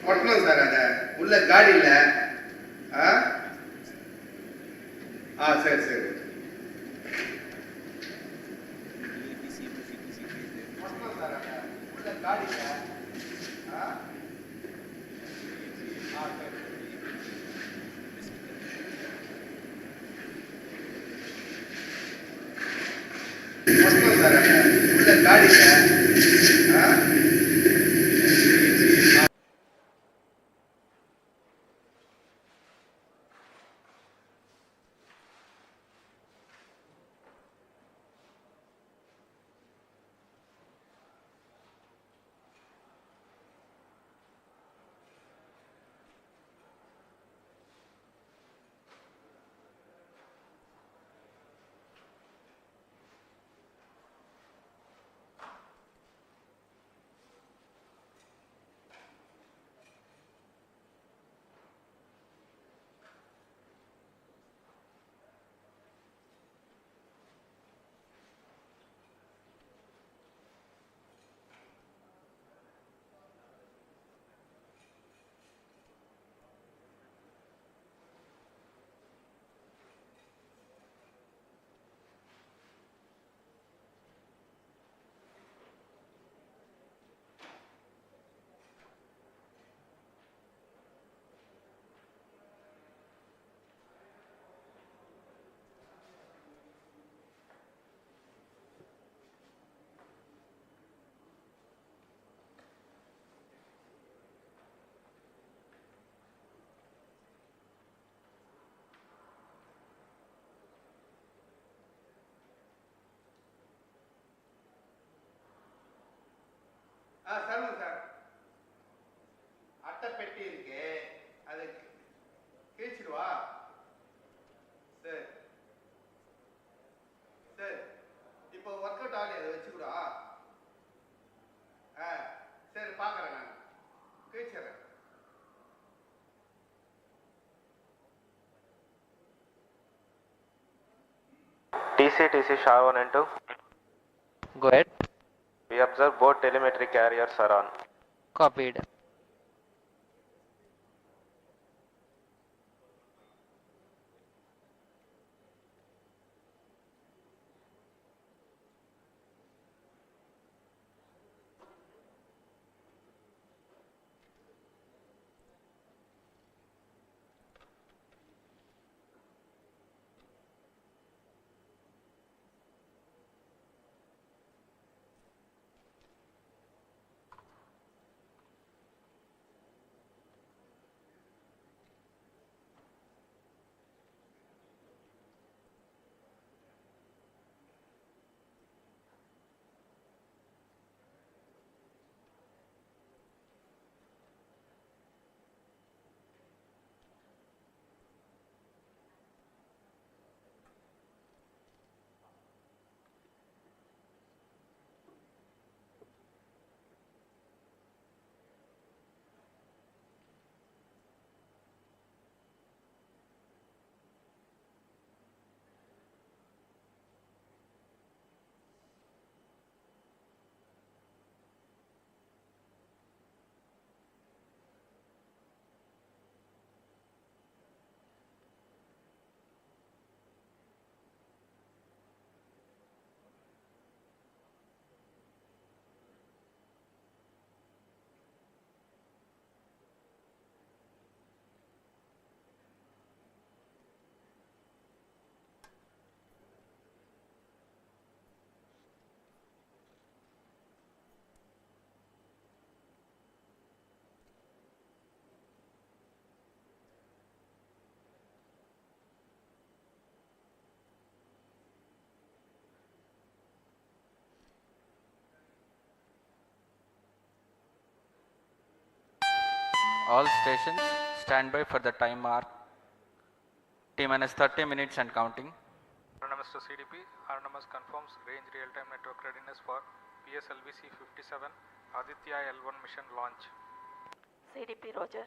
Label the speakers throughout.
Speaker 1: ஒட்டணும் சார். அதை உள்ள காடியில் சரி சரி ஒட்டணும் சார். அதை உள்ள காடியில் ஒட்டணும் சார். அதை உள்ள காடியில் சொல்லுங்க சார். அட்டை பெட்டி இருக்கு, அது கிழிச்சிடுவா. சரி சரி, இப்போ ஒர்க் அவுட் ஆகி அதை வச்சுக்கூடா. சரி பார்க்குறேன், நான் கிழிச்சிடுறேன்.
Speaker 2: TC SHA-1 and 2.
Speaker 3: Go ahead.
Speaker 2: We observe both telemetry carriers are on.
Speaker 3: Copied.
Speaker 4: All stations stand by for the time mark. T-minus 30 minutes and counting.
Speaker 5: Autonomous to CDP. Autonomous confirms range real-time network readiness for PSLV C-57 Aditya L1 mission launch.
Speaker 6: CDP Roger.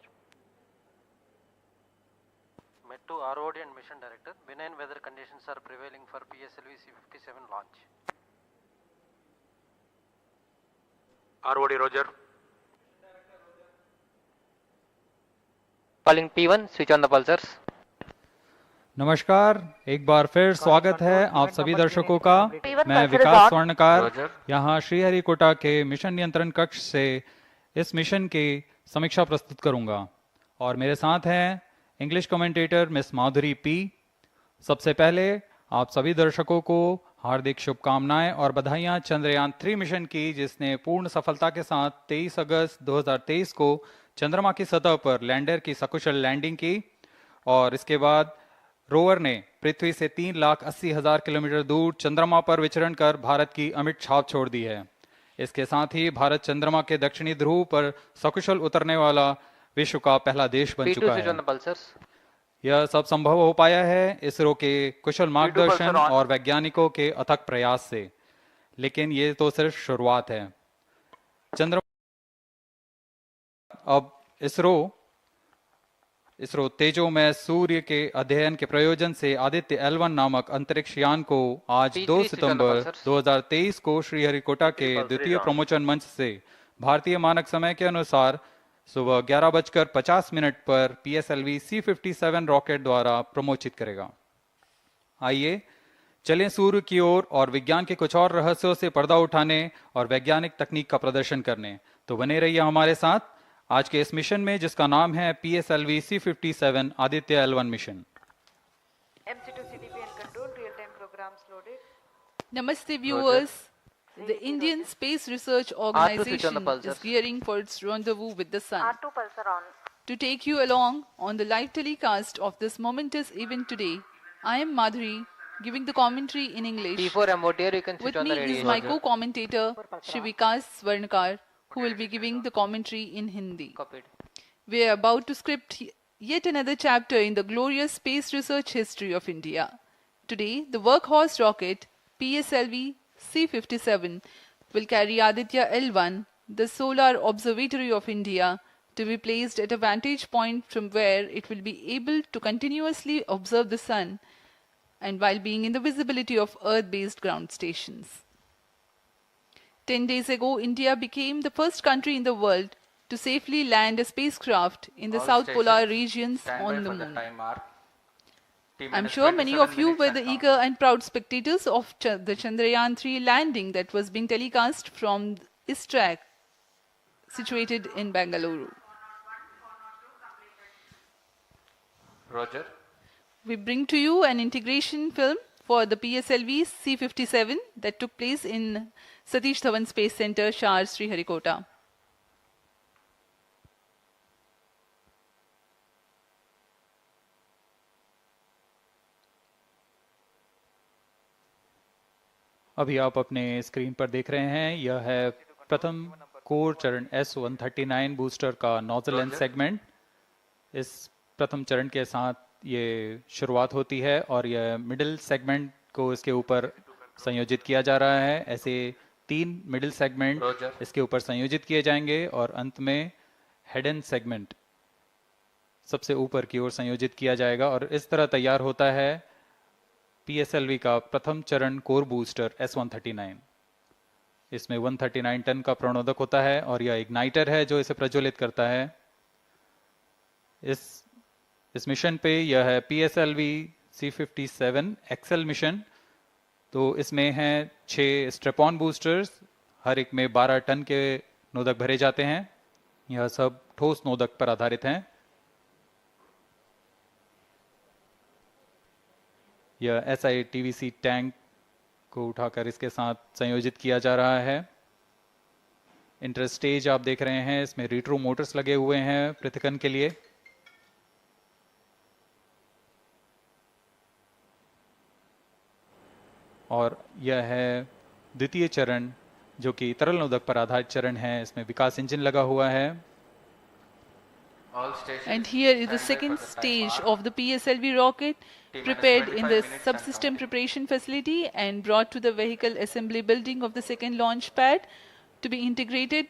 Speaker 7: Met to ROD and Mission Director. Benign weather conditions are prevailing for PSLV C-57 launch.
Speaker 5: ROD Roger.
Speaker 3: Calling P1, switch on the pulsars.
Speaker 8: नमस्कार, एक बार फिर स्वागत है आप सभी दर्शकों का।
Speaker 6: P1
Speaker 8: मैं
Speaker 6: pulsar is
Speaker 8: Vikas
Speaker 6: on.
Speaker 8: Swarnkar
Speaker 4: Roger.
Speaker 8: यहाँ श्रीहरिकोटा के मिशन नियंत्रण कक्ष से इस मिशन की समीक्षा प्रस्तुत करूंगा और मेरे साथ हैं इंग्लिश कमेंटेटर मिस माधुरी पी। सबसे पहले आप सभी दर्शकों को हार्दिक शुभकामनाएं और बधाइयां चंद्रयान 3 मिशन की, जिसने पूर्ण सफलता के साथ 23 अगस्त 2023 को चंद्रमा की सतह पर लैंडर की सकुशल लैंडिंग की और इसके बाद रोवर ने पृथ्वी से 3,80,000 किलोमीटर दूर चंद्रमा पर विचरण कर भारत की अमिट छाप छोड़ दी है। इसके साथ ही भारत चंद्रमा के दक्षिणी ध्रुव पर सकुशल उतरने वाला विश्व का पहला देश बन
Speaker 3: P2,
Speaker 8: चुका
Speaker 3: switch on
Speaker 8: है।
Speaker 3: the pulsars.
Speaker 8: यह सब संभव हो पाया है इसरो के कुशल मार्गदर्शन और वैज्ञानिकों के अथक प्रयास से, लेकिन ये तो सिर्फ शुरुआत है। चंद्रमा अब इसरो तेजोमय सूर्य के अध्ययन के प्रयोजन से आदित्य L1 नामक अंतरिक्ष यान को आज 2 सितंबर 2023 को श्रीहरिकोटा के द्वितीय प्रमोचन मंच से भारतीय मानक समय के अनुसार सुबह 11:50 पर PSLV C57 रॉकेट द्वारा प्रमोचित करेगा। आइए चलें सूर्य की ओर और विज्ञान के कुछ और रहस्यों से पर्दा उठाने और वैज्ञानिक तकनीक का प्रदर्शन करने। तो बने रहिए हमारे साथ आज के इस मिशन में, जिसका नाम है PSLV C57 Aditya L1 mission.
Speaker 6: MC2 CDP and control real-time programs loaded.
Speaker 9: Namaste viewers. The Indian Space Research
Speaker 3: switch on the
Speaker 9: Organization
Speaker 3: pulsars.
Speaker 9: is gearing for its rendezvous with the Sun.
Speaker 6: R2 pulsar on.
Speaker 9: To take you along on the live telecast of this momentous event today, I am Madhuri, giving the commentary in English.
Speaker 3: P4 MOTR, you can switch
Speaker 9: With
Speaker 3: on
Speaker 9: me
Speaker 3: the radio.
Speaker 9: is my co-commentator, Shri Vikas Swarnakar, who will be giving the commentary in Hindi.
Speaker 3: Copied.
Speaker 9: We are about to script yet another chapter in the glorious space research history of India. Today, the workhorse rocket PSLV C57 will carry Aditya L1, the solar observatory of India, to be placed at a vantage point from where it will be able to continuously observe the sun and while being in the visibility of Earth-based ground stations. 10 days ago, India became the first country in the world to safely land a spacecraft in the
Speaker 4: All
Speaker 9: South Polar
Speaker 4: stations,
Speaker 9: regions
Speaker 4: stand by
Speaker 9: on the
Speaker 4: for the
Speaker 9: moon.
Speaker 4: time mark.
Speaker 9: I'm sure many of you were the eager and proud spectators of the Chandrayaan 3 landing that was being telecast from ISRO, situated in Bangalore.
Speaker 4: Roger.
Speaker 9: We bring to you an integration film for the PSLV C57 that took place in Satish Dhawan Space Center, Shar, Sriharikota.
Speaker 8: अभी आप अपने screen पर देख रहे हैं, यह है प्रथम कोर चरण S139 बूस्टर का नोजल एंड सेगमेंट। इस प्रथम चरण के साथ ये शुरुआत होती है और यह मिडिल सेगमेंट को इसके ऊपर संयोजित किया जा रहा है। ऐसे 3 मिडिल सेगमेंट इसके ऊपर संयोजित किए जाएंगे और अंत में हेड एंड सेगमेंट सबसे ऊपर की ओर संयोजित किया जाएगा और इस तरह तैयार होता है PSLV का प्रथम चरण कोर बूस्टर S139। इसमें 139 टन का प्रणोदक होता है और यह इग्नाइटर है जो इसे प्रज्वलित करता है। इस मिशन पे यह है PSLV C57 एक्सेल मिशन। तो इसमें हैं 6 स्ट्रेपॉन बूस्टर्स, हर एक में 12 टन के नोदक भरे जाते हैं। यह सब ठोस नोदक पर आधारित हैं। यह SITVC टैंक को उठाकर इसके साथ संयोजित किया जा रहा है। इंटर स्टेज आप देख रहे हैं, इसमें रिट्रो मोटर्स लगे हुए हैं पृथक्कन के लिए। और यह है द्वितीय चरण जो कि तरल नोदक पर आधारित चरण है। इसमें विकास इंजन लगा हुआ है।
Speaker 9: And here is the second stage of the PSLV rocket, prepared in the subsystem preparation facility and brought to the vehicle assembly building of the second launch pad to be integrated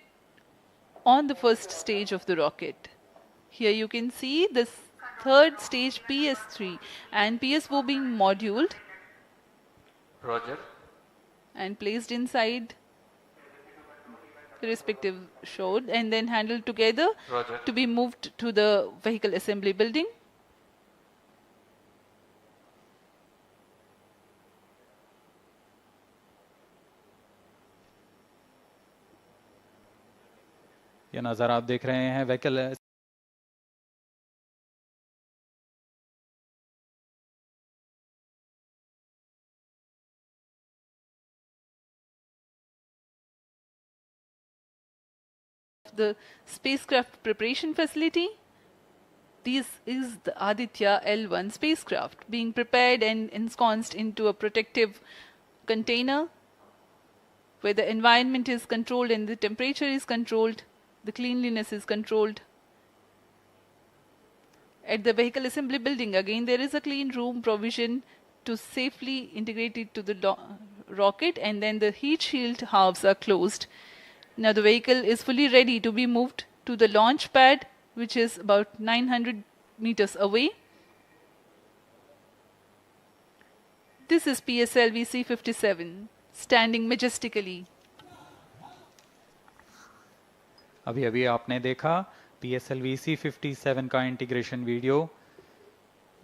Speaker 9: on the first stage of the rocket. Here you can see the third stage PS3 and PSO being moduled
Speaker 4: Roger.
Speaker 9: and placed inside the respective showed, and then handled together
Speaker 4: Roger.
Speaker 9: to be moved to the vehicle assembly building.
Speaker 8: ये नज़ारा आप देख रहे हैं vehicle
Speaker 9: the spacecraft preparation facility. This is the Aditya L1 spacecraft being prepared and ensconced into a protective container where the environment is controlled and the temperature is controlled, the cleanliness is controlled. At the vehicle assembly building, again, there is a clean room provision to safely integrate it to the rocket, and then the heat shield halves are closed. Now the vehicle is fully ready to be moved to the launch pad, which is about 900 meters away. This is PSLV C57 standing majestically.
Speaker 8: अभी अभी आपने देखा PSLV C57 का integration video.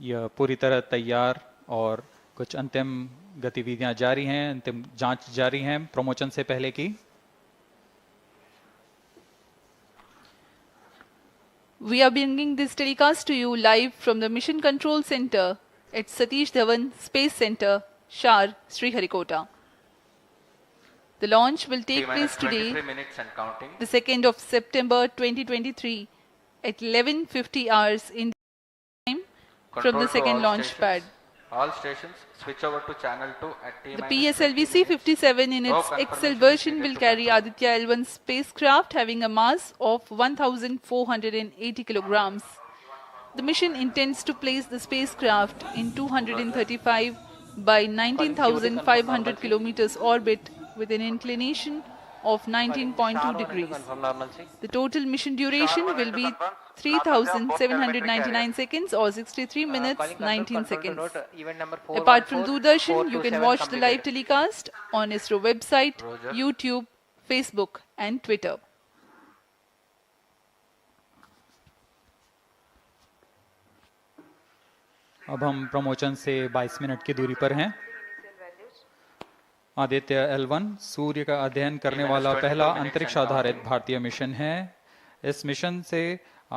Speaker 8: यह पूरी तरह तैयार और कुछ अंतिम गतिविधियां जारी हैं, अंतिम जांच जारी हैं प्रमोशन से पहले की।
Speaker 9: We are bringing this telecast to you live from the Mission Control Center at Satish Dhawan Space Center, Shar, Sriharikota. The launch will take place today,
Speaker 4: 23 minutes and counting.
Speaker 9: the 2nd of September 2023 at 11:50 hours in time from
Speaker 4: Control
Speaker 9: the
Speaker 4: to
Speaker 9: second
Speaker 4: all
Speaker 9: launch
Speaker 4: stations.
Speaker 9: pad.
Speaker 4: All stations switch over to channel 2 at T
Speaker 9: The
Speaker 4: minus
Speaker 9: PSLV
Speaker 4: 20 minutes.
Speaker 9: C57 in
Speaker 4: No
Speaker 9: its
Speaker 4: confirmation
Speaker 9: XL
Speaker 4: is
Speaker 9: version
Speaker 4: needed
Speaker 9: will
Speaker 4: to
Speaker 9: carry
Speaker 4: confirm.
Speaker 9: Aditya L1 spacecraft having a mass of 1,480 kilograms. The mission intends to place the spacecraft in 235 by 19,500 kilometers orbit with an inclination of 19.2 degrees. The total mission duration will be 3,799 seconds or 63 minutes 19 seconds. Apart from Doordarshan, you can watch the live telecast on ISRO website,
Speaker 4: Roger.
Speaker 9: YouTube, Facebook and Twitter.
Speaker 8: अब हम promotion से 22 minute की दूरी पर हैं। Aditya L1 सूर्य का अध्ययन करने वाला पहला अंतरिक्ष आधारित भारतीय मिशन है। इस मिशन से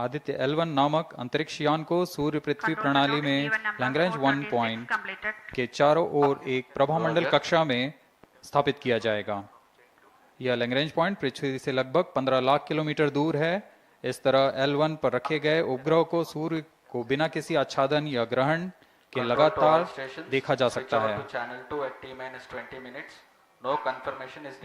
Speaker 8: आदित्य L1 नामक अंतरिक्ष यान को सूर्य पृथ्वी प्रणाली में लैग्रेंज 1 पॉइंट के चारों ओर एक प्रभामंडल कक्षा में स्थापित किया जाएगा। यह लैग्रेंज पॉइंट पृथ्वी से लगभग 15 लाख किलोमीटर दूर है। इस तरह L1 पर रखे गए उपग्रह को सूर्य को बिना किसी आच्छादन या ग्रहण के लगातार देखा जा सकता है।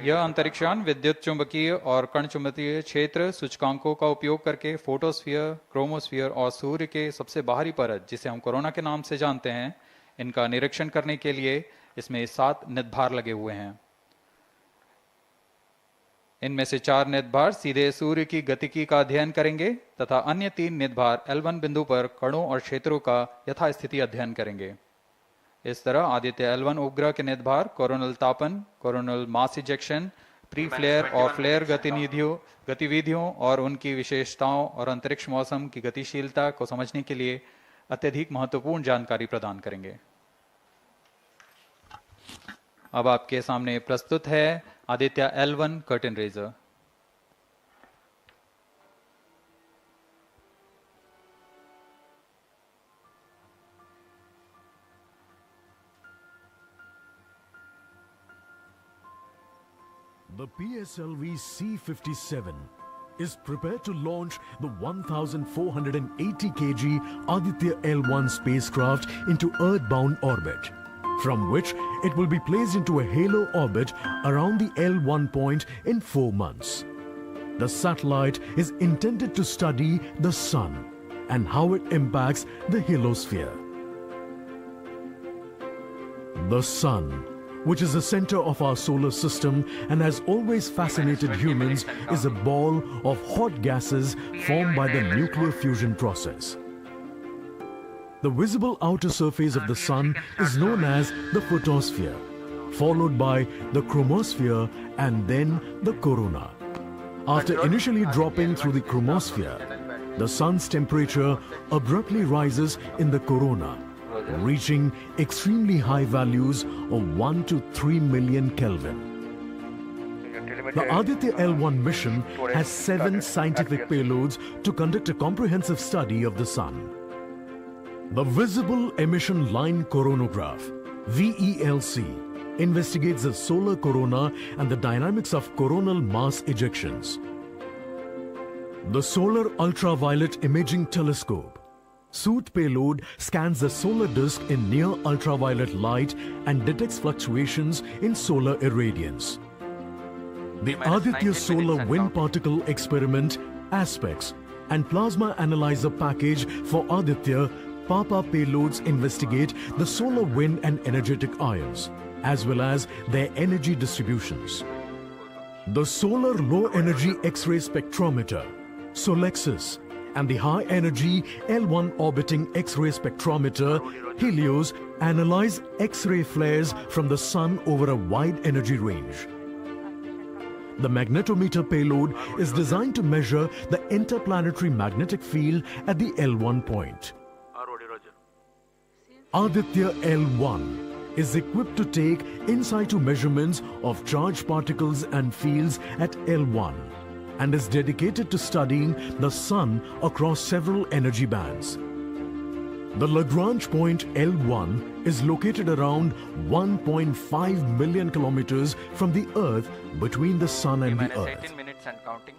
Speaker 8: यह अंतरिक्ष यान विद्युत चुंबकीय और कण चुंबकीय क्षेत्र सूचकांकों का उपयोग करके फोटोस्फीयर, क्रोमोस्फीयर और सूर्य के सबसे बाहरी परत, जिसे हम कोरोना के नाम से जानते हैं, इनका निरीक्षण करने के लिए इसमें 7 निदभार लगे हुए हैं। इनमें से 4 निदभार सीधे सूर्य की गतिकी का अध्ययन करेंगे तथा अन्य 3 निदभार L1 बिंदु पर कणों और क्षेत्रों का यथास्थिति अध्ययन करेंगे। इस तरह आदित्य L1 उपग्रह के निदभार कोरोनल तापन, coronal mass ejection, pre flare और फ्लेयर गतिविधियों और उनकी विशेषताओं और अंतरिक्ष मौसम की गतिशीलता को समझने के लिए अत्यधिक महत्वपूर्ण जानकारी प्रदान करेंगे। अब आपके सामने प्रस्तुत है Aditya L1 curtain raiser.
Speaker 10: The PSLV C57 is prepared to launch the 1,480 kg Aditya L1 spacecraft into Earth-bound orbit, from which it will be placed into a halo orbit around the L1 point in 4 months. The satellite is intended to study the Sun and how it impacts the heliosphere. The Sun, which is the center of our solar system and has always fascinated humans, is a ball of hot gases formed by the nuclear fusion process. The visible outer surface of the Sun is known as the photosphere, followed by the chromosphere and then the corona. After initially dropping through the chromosphere, the sun's temperature abruptly rises in the corona, reaching extremely high values of 1 to 3 million Kelvin. The Aditya L1 mission has 7 scientific payloads to conduct a comprehensive study of the sun. The Visible Emission Line Coronagraph, VELC, investigates the solar corona and the dynamics of coronal mass ejections. The Solar Ultraviolet Imaging Telescope, SOOT payload, scans the solar disk in near ultraviolet light and detects fluctuations in solar irradiance. The Aditya Solar Wind Particle Experiment, ASPECS, and Plasma Analyzer Package for Aditya PAPA payloads investigate the solar wind and energetic ions, as well as their energy distributions. The Solar Low Energy X-ray Spectrometer, SOLEXIS, and the High Energy L1 Orbiting X-ray Spectrometer, HELIOS, analyze X-ray flares from the Sun over a wide energy range. The magnetometer payload is designed to measure the interplanetary magnetic field at the L1 point. Aditya L1 is equipped to take in situ measurements of charged particles and fields at L1 and is dedicated to studying the Sun across several energy bands. The Lagrange Point L1 is located around 1.5 million kilometers from the Earth between the Sun and the Earth.
Speaker 4: 18 minutes and counting.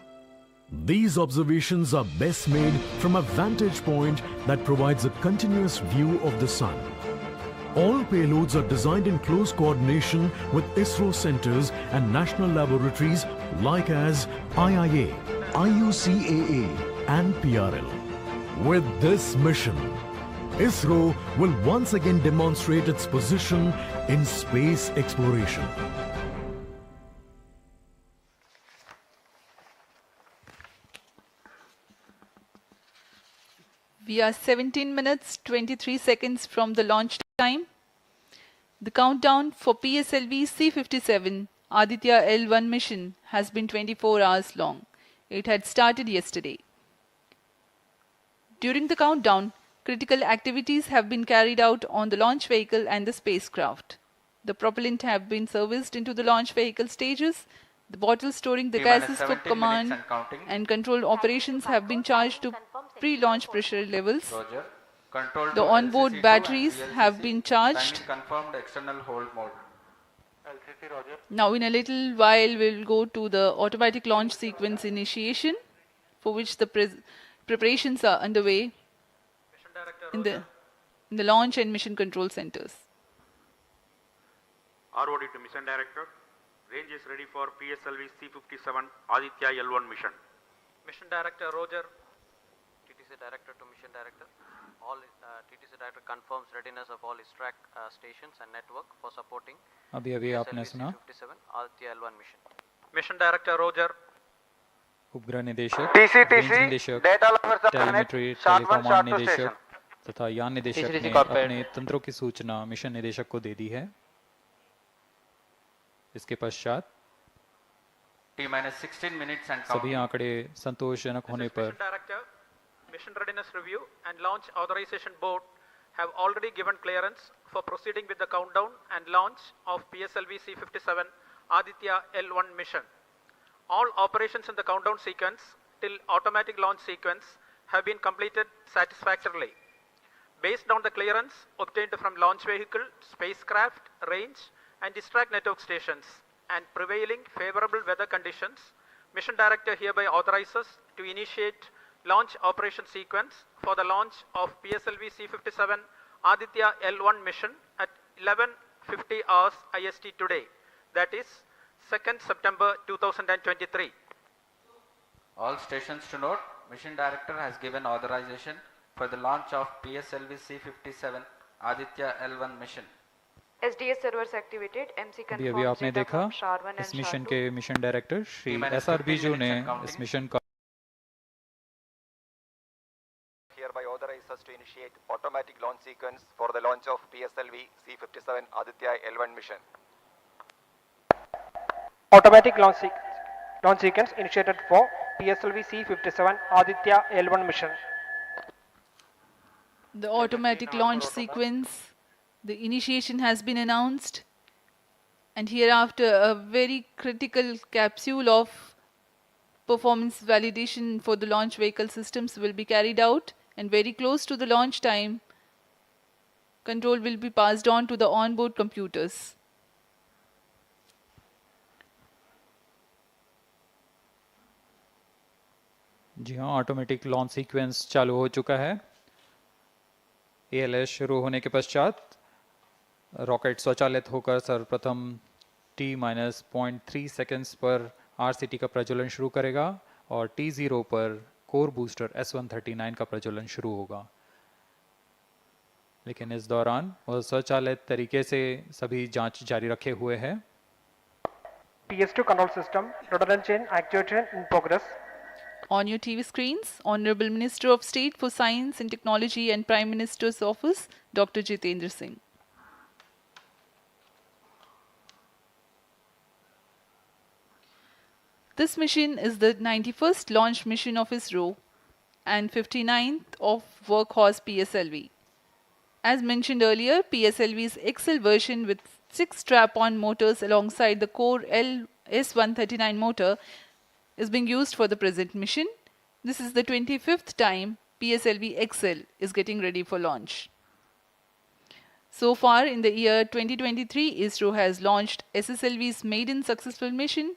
Speaker 10: These observations are best made from a vantage point that provides a continuous view of the Sun. All payloads are designed in close coordination with ISRO centers and national laboratories like as IIA, IUCAA and PRL. With this mission, ISRO will once again demonstrate its position in space exploration.
Speaker 9: We are 17 minutes 23 seconds from the launch time. The countdown for PSLV C-57 Aditya L1 mission has been 24 hours long. It had started yesterday. During the countdown, critical activities have been carried out on the launch vehicle and the spacecraft. The propellant have been serviced into the launch vehicle stages. The bottles storing the gases for command and control operations have been charged to pre-launch pressure levels. The onboard batteries have been charged.
Speaker 4: Confirmed external hold mode.
Speaker 9: Now in a little while we will go to the automatic launch sequence initiation, for which the preparations are underway in the launch and mission control centers.
Speaker 11: ROD to Mission Director. Range is ready for PSLV C-57 Aditya L1 mission.
Speaker 7: Mission Director Roger. TTC Director to Mission Director. All TTC Director confirms readiness of all his track stations and network for supporting
Speaker 8: अभी आपने सुना
Speaker 7: C-57 Aditya L1 mission.
Speaker 5: Mission Director Roger.
Speaker 8: उपग्रह निदेशक,
Speaker 2: TCTC,
Speaker 8: range निदेशक,
Speaker 2: data lovers are
Speaker 8: telemetry
Speaker 2: connect, short one,
Speaker 8: टेलीकमांड
Speaker 2: short two
Speaker 8: निदेशक
Speaker 2: station.
Speaker 8: तथा यान निदेशक
Speaker 3: TCTC
Speaker 8: ने
Speaker 3: corporate.
Speaker 8: अपने तंत्रों की सूचना मिशन निदेशक को दे दी है। इसके पश्चात
Speaker 4: T-minus 16 minutes and
Speaker 8: सभी
Speaker 4: counting.
Speaker 8: आंकड़े संतोषजनक होने पर
Speaker 5: Mission Director, Mission Readiness Review and Launch Authorization Board have already given clearance for proceeding with the countdown and launch of PSLV C-57 Aditya L1 mission. All operations in the countdown sequence till automatic launch sequence have been completed satisfactorily. Based on the clearance obtained from launch vehicle, spacecraft, range and distract network stations and prevailing favorable weather conditions, Mission Director hereby authorizes to initiate launch operation sequence for the launch of PSLV C-57 Aditya L1 mission at 11:50 hours IST today, that is 2nd September 2023.
Speaker 4: All stations to note, Mission Director has given authorization for the launch of PSLV C-57 Aditya L1 mission.
Speaker 6: SDS servers activated. MC
Speaker 8: अभी
Speaker 6: confirms
Speaker 8: आपने
Speaker 6: data
Speaker 8: देखा
Speaker 6: from SHAR-1
Speaker 8: इस
Speaker 6: and
Speaker 8: mission
Speaker 6: SHAR-2.
Speaker 8: के mission director Shri
Speaker 4: T-minus
Speaker 8: SR
Speaker 4: 15
Speaker 8: Biju ने
Speaker 4: minutes and counting.
Speaker 8: इस mission का
Speaker 12: Hereby authorize us to initiate automatic launch sequence for the launch of PSLV C-57 Aditya L1 mission.
Speaker 7: Automatic launch sequence.
Speaker 13: launch sequence initiated for PSLV C-57 Aditya L1 mission.
Speaker 9: The automatic launch sequence, the initiation has been announced, and hereafter a very critical capsule of performance validation for the launch vehicle systems will be carried out, and very close to the launch time, control will be passed on to the onboard computers.
Speaker 8: जी हाँ, automatic launch sequence चालू हो चुका है। ALS शुरू होने के पश्चात rocket स्वचालित होकर सर्वप्रथम T-0.3 सेकेंड्स पर RCT का प्रज्वलन शुरू करेगा और T0 पर कोर बूस्टर S139 का प्रज्वलन शुरू होगा। लेकिन इस दौरान वह स्वचालित तरीके से सभी जांच जारी रखे हुए है।
Speaker 13: PS2 control system, rudder chain actuation in progress.
Speaker 9: On your TV screens, Honorable Minister of State for Science and Technology and Prime Minister's Office, Dr. Jitendra Singh. This mission is the 91st launch mission of ISRO and 59th of Workhorse PSLV. As mentioned earlier, PSLV's XL version with 6 strap-on motors alongside the core S139 motor is being used for the present mission. This is the 25th time PSLV XL is getting ready for launch. So far in the year 2023, ISRO has launched SSLV's maiden successful mission,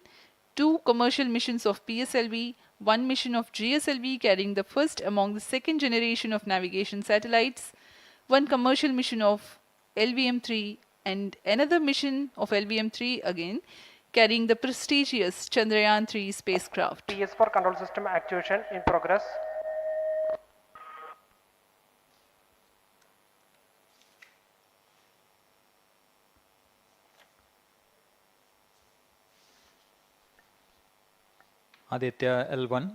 Speaker 9: 2 commercial missions of PSLV, 1 mission of GSLV carrying the first among the second generation of navigation satellites, 1 commercial mission of LVM-3 and another mission of LVM-3 again carrying the prestigious Chandrayaan 3 spacecraft.
Speaker 13: PS4 control system actuation in progress.
Speaker 8: Aditya L1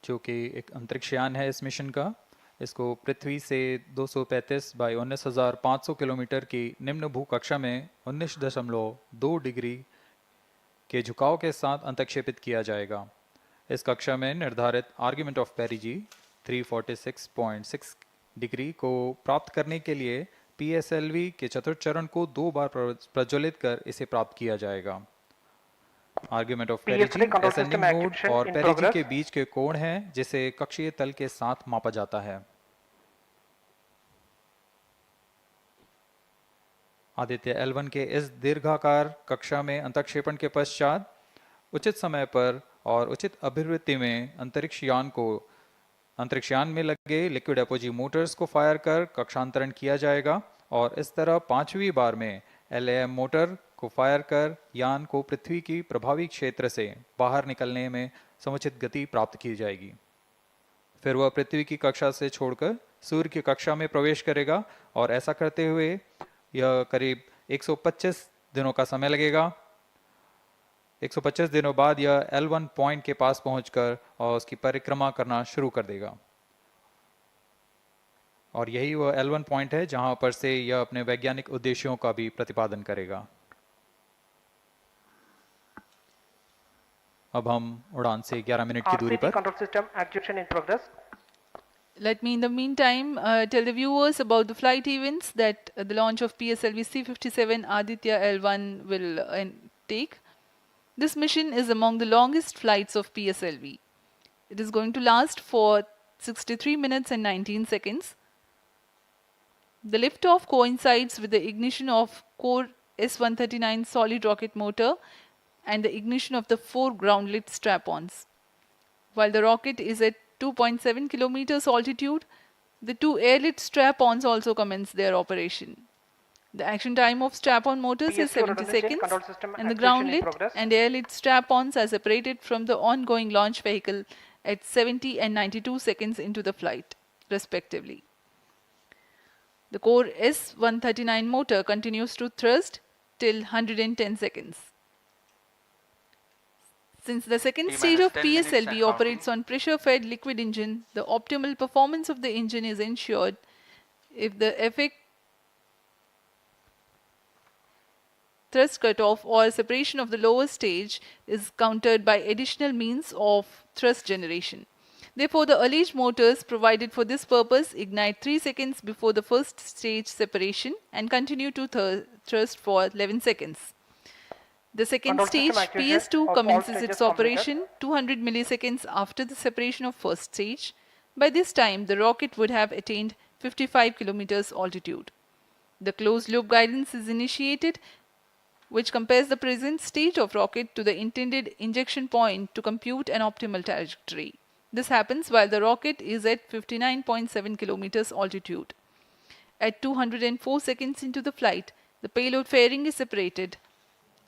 Speaker 8: जो कि एक अंतरिक्षयान है इस mission का, इसको पृथ्वी से 235 by 19,500 kilometre की निम्न भूकक्षा में 19.2 डिग्री के झुकाव के साथ अंतक्षेपित किया जाएगा। इस कक्षा में निर्धारित आर्ग्यूमेंट ऑफ पेरिजी 346.6 डिग्री को प्राप्त करने के लिए PSLV के चतुर्थ चरण को 2 बार प्रज्वलित कर इसे प्राप्त किया जाएगा। आर्ग्यूमेंट ऑफ पेरिजी असेंडिंग मोड और पेरिजी के बीच के कोण है जिसे कक्षीय तल के साथ मापा जाता है। आदित्य L1 के इस दीर्घाकार कक्षा में अंतक्षेपण के पश्चात उचित समय पर और उचित अभिवृत्ति में अंतरिक्षयान में लगे लिक्विड एपोजी मोटर्स को फायर कर कक्षांतरण किया जाएगा और इस तरह 5वीं बार में LAM मोटर को फायर कर यान को पृथ्वी की प्रभावी क्षेत्र से बाहर निकलने में समुचित गति प्राप्त की जाएगी। फिर वह पृथ्वी की कक्षा से छोड़कर सूर्य की कक्षा में प्रवेश करेगा और ऐसा करते हुए यह करीब 125 दिनों का समय लगेगा। 125 दिनों बाद यह L1 पॉइंट के पास पहुंचकर और उसकी परिक्रमा करना शुरू कर देगा और यही वह L1 पॉइंट है जहां पर से यह अपने वैज्ञानिक उद्देश्यों का भी प्रतिपादन करेगा। अब हम उड़ान से 11 मिनट की दूरी पर
Speaker 13: control system actuation in progress.
Speaker 9: Let me in the meantime tell the viewers about the flight events that the launch of PSLV C-57 Aditya L1 will take. This mission is among the longest flights of PSLV. It is going to last for 63 minutes and 19 seconds. The liftoff coincides with the ignition of core S139 solid rocket motor and the ignition of the 4 ground-lit strap-ons. While the rocket is at 2.7 kilometers altitude, the 2 air-lit strap-ons also commence their operation. The action time of strap-on motors is 70 seconds and the ground-lit and air-lit strap-ons are separated from the ongoing launch vehicle at 70 and 92 seconds into the flight, respectively. The core S139 motor continues to thrust till 110 seconds. Since the second stage of PSLV operates on pressure-fed liquid engine, the optimal performance of the engine is ensured if the thrust cutoff or separation of the lower stage is countered by additional means of thrust generation. Therefore, the alleged motors provided for this purpose ignite 3 seconds before the first stage separation and continue to thrust for 11 seconds. The second
Speaker 13: Control
Speaker 9: stage,
Speaker 13: system activation
Speaker 9: PS2,
Speaker 13: of all
Speaker 9: commences
Speaker 13: stages
Speaker 9: its
Speaker 13: completed.
Speaker 9: operation 200 milliseconds after the separation of first stage. By this time, the rocket would have attained 55 kilometers altitude. The closed-loop guidance is initiated, which compares the present stage of rocket to the intended injection point to compute an optimal trajectory. This happens while the rocket is at 59.7 kilometers altitude. At 204 seconds into the flight, the payload fairing is separated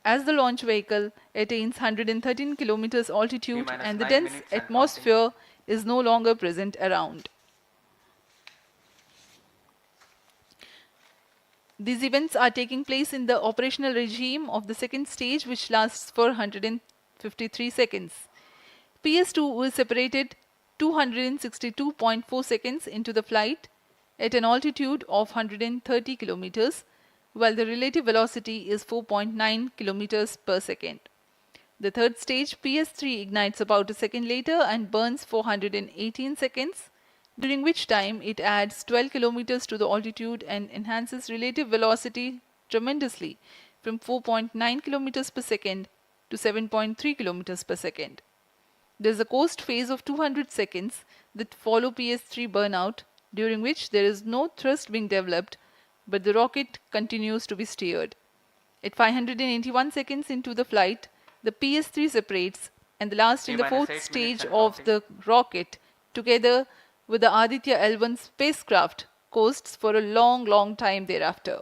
Speaker 9: as the launch vehicle attains 113 kilometers altitude and the dense atmosphere is no longer present around. These events are taking place in the operational regime of the second stage, which lasts for 153 seconds. PS2 is separated 262.4 seconds into the flight at an altitude of 130 kilometers, while the relative velocity is 4.9 kilometers per second. The third stage, PS3, ignites about a second later and burns for 118 seconds, during which time it adds 12 kilometers to the altitude and enhances relative velocity tremendously from 4.9 kilometers per second to 7.3 kilometers per second. There is a coast phase of 200 seconds that follow PS3 burnout, during which there is no thrust being developed, but the rocket continues to be steered. At 581 seconds into the flight, the PS3 separates, and the last in the fourth stage of the rocket, together with the Aditya L1 spacecraft, coasts for a long time thereafter.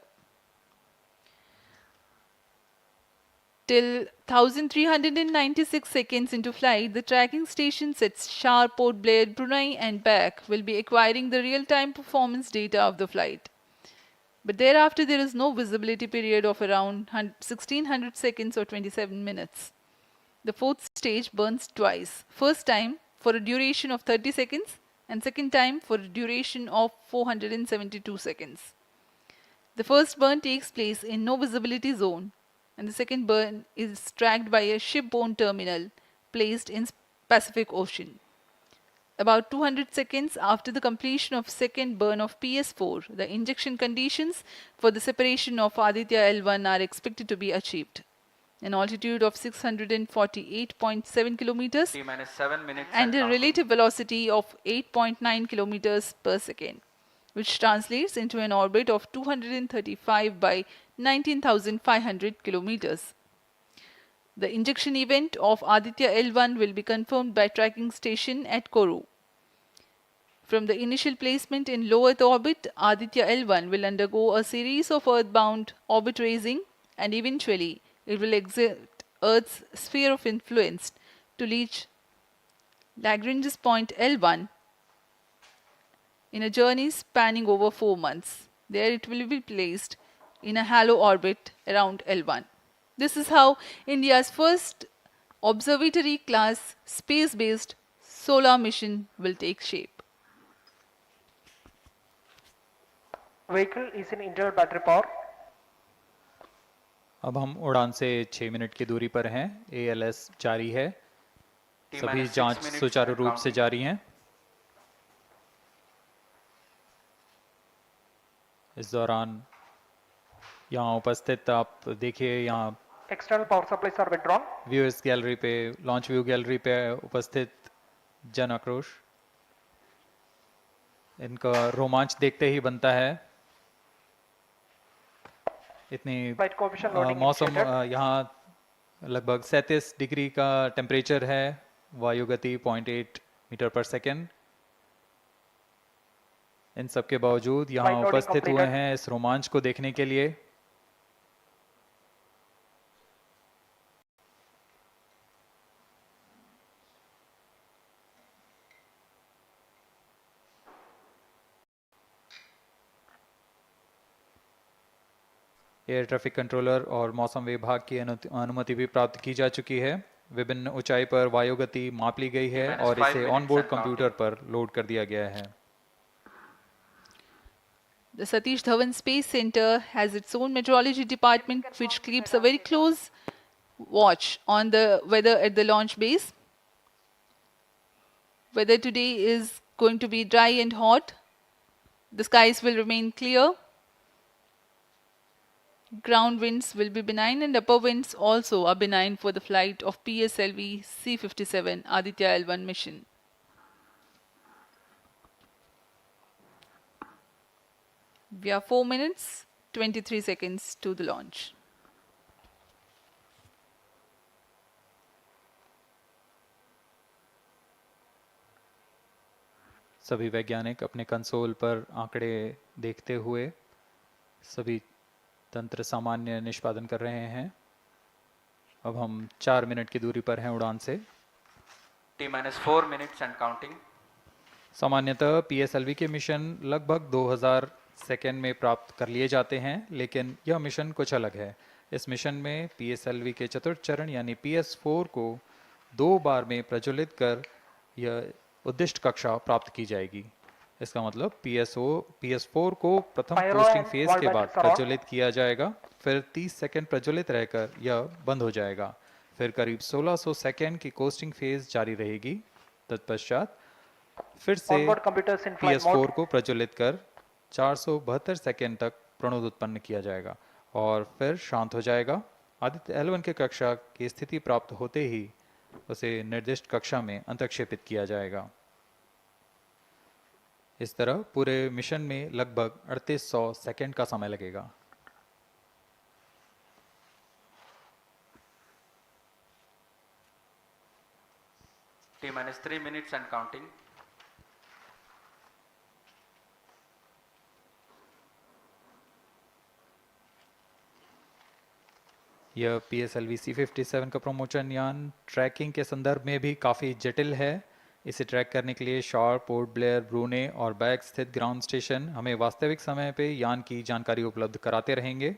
Speaker 9: Till 1396 seconds into flight, the tracking stations at Shar, Port Blair, Brunei and back will be acquiring the real-time performance data of the flight. But thereafter there is no visibility period of around 1600 seconds or 27 minutes. The fourth stage burns twice, first time for a duration of 30 seconds and second time for a duration of 472 seconds. The first burn takes place in no visibility zone, and the second burn is tracked by a shipborne terminal placed in Pacific Ocean. About 200 seconds after the completion of second burn of PS4, the injection conditions for the separation of Aditya L1 are expected to be achieved. An altitude of 648.7 kilometers
Speaker 4: 7 minutes
Speaker 9: and a relative velocity of 8.9 kilometers per second, which translates into an orbit of 235 by 19,500 kilometers. The injection event of Aditya L1 will be confirmed by tracking station at Kourou. From the initial placement in low Earth orbit, Aditya L1 will undergo a series of earthbound orbit raising, and eventually it will exit Earth's sphere of influence to reach Lagrange Point L1 in a journey spanning over 4 months. There it will be placed in a halo orbit around L1. This is how India's first observatory class space-based solar mission will take shape.
Speaker 13: Vehicle is in internal battery power.
Speaker 8: अब हम उड़ान से 6 minute की दूरी पर हैं। ALS जारी है, सभी जांच सुचारू रूप से जारी हैं। इस दौरान यहाँ उपस्थित आप देखिए, यहाँ
Speaker 13: External power supplies are withdrawn.
Speaker 8: Viewers gallery पे, लॉन्च व्यू गैलरी पे उपस्थित जन आक्रोश, इनका रोमांच देखते ही बनता है। इतनी मौसम यहाँ लगभग 37 डिग्री का टेम्परेचर है, वायु गति 0.8 मीटर पर सेकेंड। इन सब के बावजूद यहाँ उपस्थित हुए हैं इस रोमांच को देखने के लिए। एयर ट्रैफिक कंट्रोलर और मौसम विभाग की अनुमति भी प्राप्त की जा चुकी है। विभिन्न ऊंचाई पर वायु गति माप ली गई है और इसे ऑनबोर्ड कंप्यूटर पर लोड कर दिया गया है।
Speaker 9: The Satish Dhawan Space Center has its own meteorology department which keeps a very close watch on the weather at the launch base. Weather today is going to be dry and hot. The skies will remain clear. Ground winds will be benign and upper winds also are benign for the flight of PSLV C-57 Aditya L1 mission. We are 4 minutes, 23 seconds to the launch.
Speaker 8: सभी वैज्ञानिक अपने console पर आंकड़े देखते हुए सभी तंत्र सामान्य निष्पादन कर रहे हैं। अब हम 4 मिनट की दूरी पर हैं उड़ान से।
Speaker 4: T-4 minutes and counting.
Speaker 8: सामान्यतः पीएसएलवी के मिशन लगभग 2000 सेकेंड में प्राप्त कर लिए जाते हैं, लेकिन यह मिशन कुछ अलग है। इस मिशन में पीएसएलवी के चतुर्थ चरण यानी PS4 को 2 बार में प्रज्वलित कर यह उद्दिष्ट कक्षा प्राप्त की जाएगी। इसका मतलब PS4 को प्रथम कोस्टिंग फेज के बाद प्रज्वलित किया जाएगा, फिर 30 सेकेंड प्रज्वलित रहकर यह बंद हो जाएगा, फिर करीब 1600 सेकेंड की कोस्टिंग फेज जारी रहेगी। तत्पश्चात फिर से PS4 को प्रज्वलित कर 472 सेकेंड तक प्रणोद उत्पन्न किया जाएगा और फिर शांत हो जाएगा। आदित्य L1 के कक्षा की स्थिति प्राप्त होते ही उसे निर्दिष्ट कक्षा में अंतक्षेपित किया जाएगा। इस तरह पूरे मिशन में लगभग 3800 सेकेंड का समय लगेगा।
Speaker 4: T-3 minutes and counting.
Speaker 8: यह PSLV C-57 का प्रमोशन यान ट्रैकिंग के संदर्भ में भी काफ़ी जटिल है। इसे ट्रैक करने के लिए शॉर्प, पोर्ट ब्लेयर, ब्रूने और बैग स्थित ग्राउंड स्टेशन हमें वास्तविक समय पे यान की जानकारी उपलब्ध कराते रहेंगे।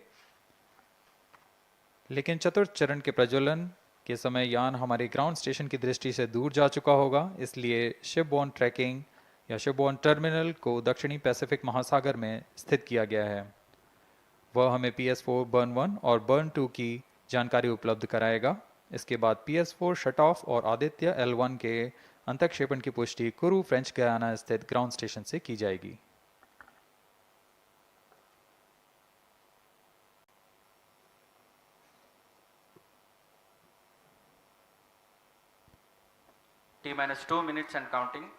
Speaker 8: लेकिन चतुर्थ चरण के प्रज्वलन के समय यान हमारे ग्राउंड स्टेशन की दृष्टि से दूर जा चुका होगा, इसलिए शिपबोर्न ट्रैकिंग या शिपबोर्न टर्मिनल को दक्षिणी पैसिफिक महासागर में स्थित किया गया है। वह हमें PS4 बर्न 1 और बर्न 2 की जानकारी उपलब्ध कराएगा। इसके बाद PS4 शट ऑफ और आदित्य L1 के अंतक्षेपण की पुष्टि कुरु फ्रेंच गयाना स्थित ग्राउंड स्टेशन से की जाएगी।
Speaker 4: T-2 minutes and counting.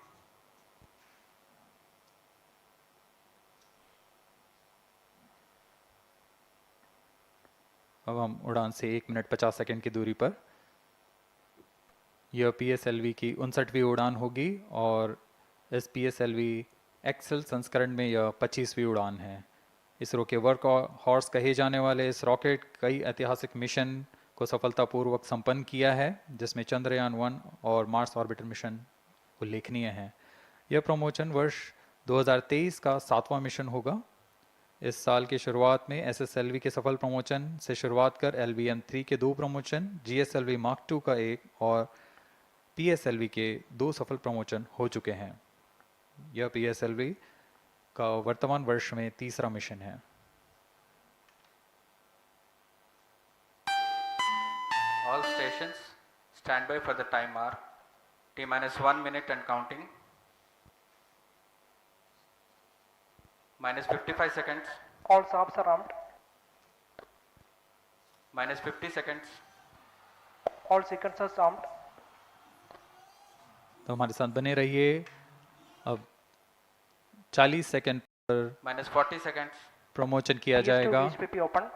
Speaker 8: अब हम उड़ान से 1 मिनट 50 सेकेंड की दूरी पर। यह PSLV की 59वीं उड़ान होगी और इस PSLV एक्सेल संस्करण में यह 25वीं उड़ान है। इसरो के वर्क हॉर्स कहे जाने वाले इस रॉकेट कई ऐतिहासिक मिशन को सफलतापूर्वक संपन्न किया है, जिसमें चंद्रयान 1 और मार्स ऑर्बिटर मिशन उल्लेखनीय हैं। यह प्रमोशन वर्ष 2023 का 7वां मिशन होगा। इस साल की शुरुआत में SSLV के सफल प्रमोशन से शुरुआत कर LVM-3 के 2 प्रमोशन, GSLV Mark II का 1 और PSLV के 2 सफल प्रमोशन हो चुके हैं। यह PSLV का वर्तमान वर्ष में 3रा मिशन है।
Speaker 4: All stations stand by for the time mark. T-1 minute and counting. -55 seconds.
Speaker 13: All subs are armed.
Speaker 4: -50 seconds.
Speaker 13: All sequencers armed.
Speaker 8: तो हमारे साथ बने रहिए। अब 40 सेकेंड पर
Speaker 4: -40 seconds.
Speaker 8: प्रमोशन किया जाएगा।
Speaker 13: VSPP open.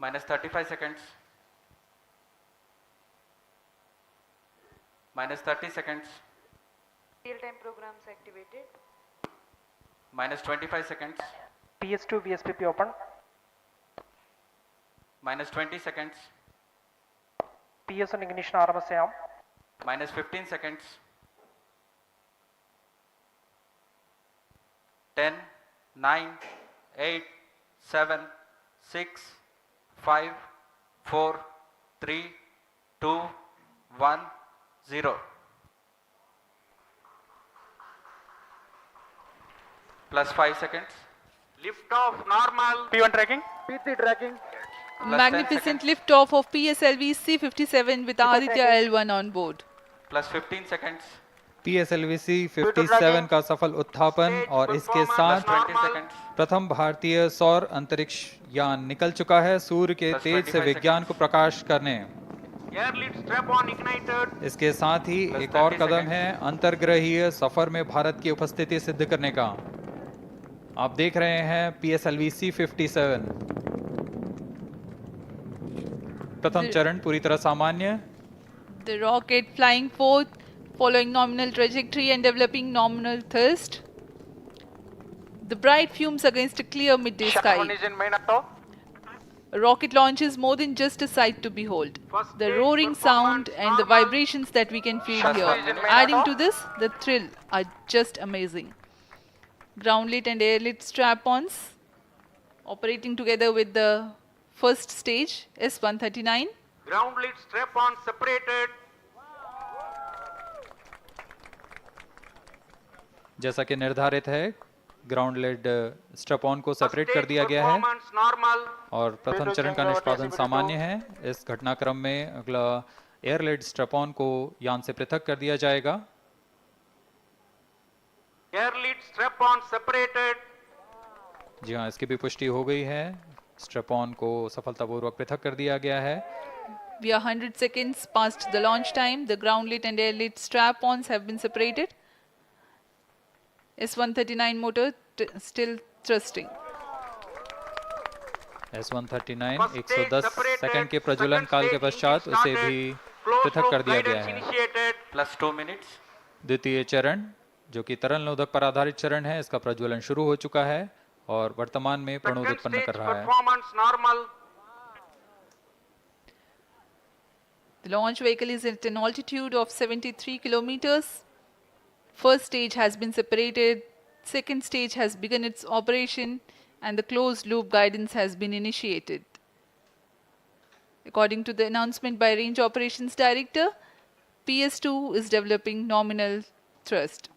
Speaker 4: -35 seconds. -30 seconds.
Speaker 6: Real-time programs activated.
Speaker 4: -25 seconds.
Speaker 13: PS2 VSPP open.
Speaker 4: -20 seconds.
Speaker 13: PS1 ignition RMS arm.
Speaker 4: -15 seconds. 10, 9, 8, 7, 6, 5, 4, 3, 2, 1, 0. Plus 5 seconds.
Speaker 11: Lift off normal.
Speaker 13: P1 tracking.
Speaker 1: P3 tracking.
Speaker 9: Magnificent liftoff of PSLV C-57 with Aditya L1 on board.
Speaker 4: Plus 15 seconds.
Speaker 8: PSLV C-57 का सफल उत्थापन और इसके साथ
Speaker 4: 20 seconds.
Speaker 8: प्रथम भारतीय सौर अंतरिक्ष यान निकल चुका है सूर्य के तेज से विज्ञान को प्रकाश करने।
Speaker 11: Air lead strap on ignited.
Speaker 8: इसके साथ ही एक और कदम है अंतर्ग्रहीय सफर में भारत की उपस्थिति सिद्ध करने का। आप देख रहे हैं PSLV C-57 प्रथम चरण पूरी तरह सामान्य।
Speaker 9: The rocket flying forth, following nominal trajectory and developing nominal thrust. The bright fumes against a clear midday sky. A rocket launch is more than just a sight to behold. The roaring sound and the vibrations that we can feel here, adding to this, the thrill are just amazing. Ground lit and air lit strap-ons operating together with the first stage S-139.
Speaker 11: Ground lead strap on separated.
Speaker 8: जैसा कि निर्धारित है ground lead strap on को separate कर दिया गया है और प्रथम चरण का निष्पादन सामान्य है। इस घटनाक्रम में अगला एयर लेड स्ट्रैप ऑन को यान से पृथक कर दिया जाएगा।
Speaker 11: Air lead strap on separated.
Speaker 8: जी हाँ, इसकी भी पुष्टि हो गई है। स्ट्रैप ऑन को सफलतापूर्वक पृथक कर दिया गया है।
Speaker 9: We are 100 seconds past the launch time. The ground lit and air lit strap-ons have been separated. S-139 motor still thrusting.
Speaker 8: S-139 110 second के प्रज्वलन काल के पश्चात उसे भी पृथक कर दिया गया है।
Speaker 4: Plus 2 minutes.
Speaker 8: द्वितीय चरण जो कि तरल नोदक पर आधारित चरण है, इसका प्रज्वलन शुरू हो चुका है और वर्तमान में प्रणोद उत्पन्न कर रहा है।
Speaker 9: The launch vehicle is at an altitude of 73 kilometers. First stage has been separated, second stage has begun its operation, and the closed loop guidance has been initiated. According to the announcement by Range Operations Director, PS2 is developing nominal thrust.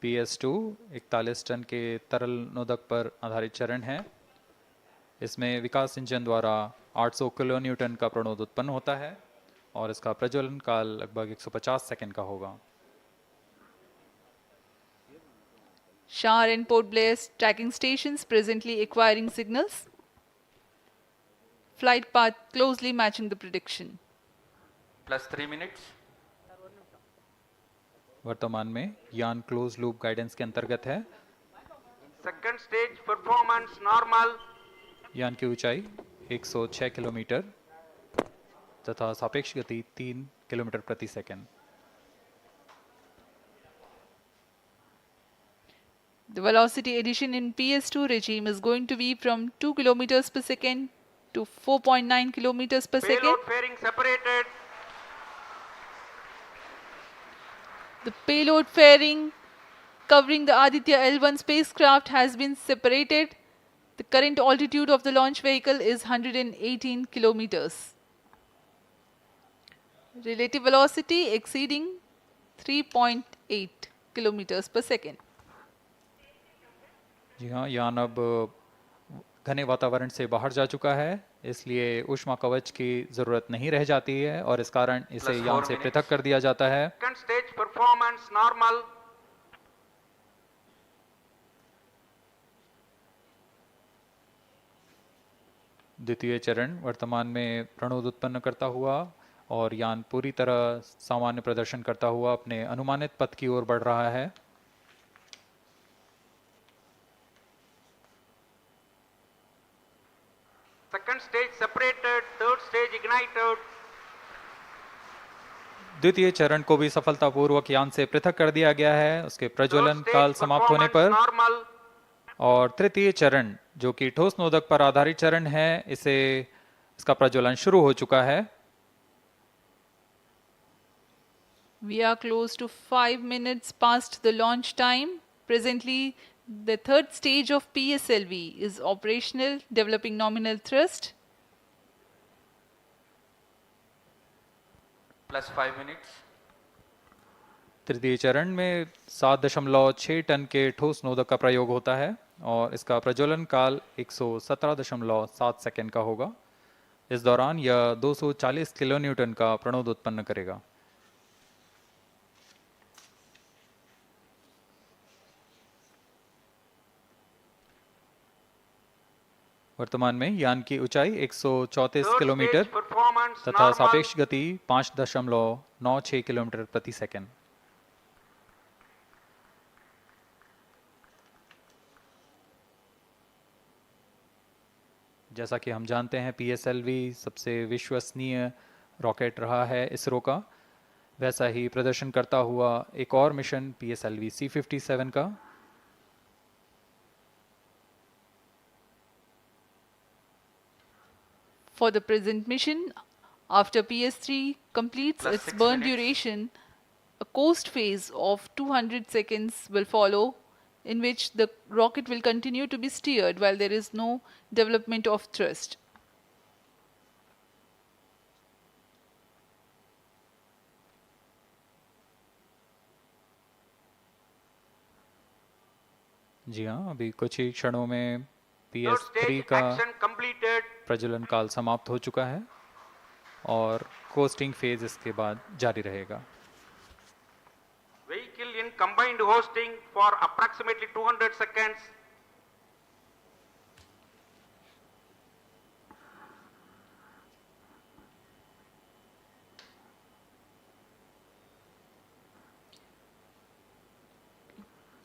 Speaker 8: PS2 41 ton के तरल नोदक पर आधारित चरण है। इसमें विकास engine द्वारा 800 kilo Newton का प्रणोद उत्पन्न होता है और इसका प्रज्वलन काल लगभग 150 सेकंड का होगा।
Speaker 9: Shar and Port Blair tracking stations presently acquiring signals. Flight path closely matching the prediction.
Speaker 4: Plus 3 minutes.
Speaker 8: वर्तमान में यान क्लोज लूप गाइडेंस के अंतर्गत है।
Speaker 11: Second stage performance normal.
Speaker 8: यान की ऊंचाई 106 किलोमीटर तथा सापेक्ष गति 3 किलोमीटर प्रति second.
Speaker 9: The velocity addition in PS2 regime is going to be from 2 kilometers per second to 4.9 kilometers per second.
Speaker 11: Payload fairing separated.
Speaker 9: The payload fairing covering the Aditya L1 spacecraft has been separated. The current altitude of the launch vehicle is 118 kilometers. Relative velocity exceeding 3.8 kilometers per second.
Speaker 8: जी हाँ, यान अब घने वातावरण से बाहर जा चुका है, इसलिए ऊष्मा कवच की जरूरत नहीं रह जाती है और इस कारण इसे यान से पृथक कर दिया जाता है।
Speaker 11: Second stage performance normal.
Speaker 8: द्वितीय चरण वर्तमान में प्रणोद उत्पन्न करता हुआ और यान पूरी तरह सामान्य प्रदर्शन करता हुआ अपने अनुमानित पथ की ओर बढ़ रहा है।
Speaker 11: Second stage separated, third stage ignited.
Speaker 8: द्वितीय चरण को भी सफलतापूर्वक यान से पृथक कर दिया गया है उसके प्रज्वलन काल समाप्त होने पर। और तृतीय चरण जो कि ठोस नोदक पर आधारित चरण है, इसका प्रज्वलन शुरू हो चुका है।
Speaker 9: We are close to 5 minutes past the launch time. Presently, the third stage of PSLV is operational, developing nominal thrust.
Speaker 4: Plus 5 minutes.
Speaker 8: तृतीय चरण में 7.6 टन के ठोस नोदक का प्रयोग होता है और इसका प्रज्वलन काल 117.7 सेकंड का होगा। इस दौरान यह 240 किलोन्यूटन का प्रणोद उत्पन्न करेगा। वर्तमान में यान की ऊंचाई 134 किलोमीटर तथा सापेक्ष गति 5.96 किलोमीटर प्रति सेकंड। जैसा कि हम जानते हैं PSLV सबसे विश्वसनीय रॉकेट रहा है इसरो का, वैसा ही प्रदर्शन करता हुआ एक और मिशन PSLV C57 का।
Speaker 9: For the present mission, after PS3 completes
Speaker 4: Plus
Speaker 9: its
Speaker 4: 6
Speaker 9: burn
Speaker 4: minutes.
Speaker 9: duration, a coast phase of 200 seconds will follow, in which the rocket will continue to be steered while there is no development of thrust.
Speaker 8: जी हाँ, अभी कुछ ही क्षणों में
Speaker 11: Third
Speaker 8: PS3
Speaker 11: stage
Speaker 8: का
Speaker 11: action completed.
Speaker 8: प्रज्वलन काल समाप्त हो चुका है और कोस्टिंग फेज इसके बाद जारी रहेगा।
Speaker 11: Vehicle in combined hosting for approximately 200 seconds.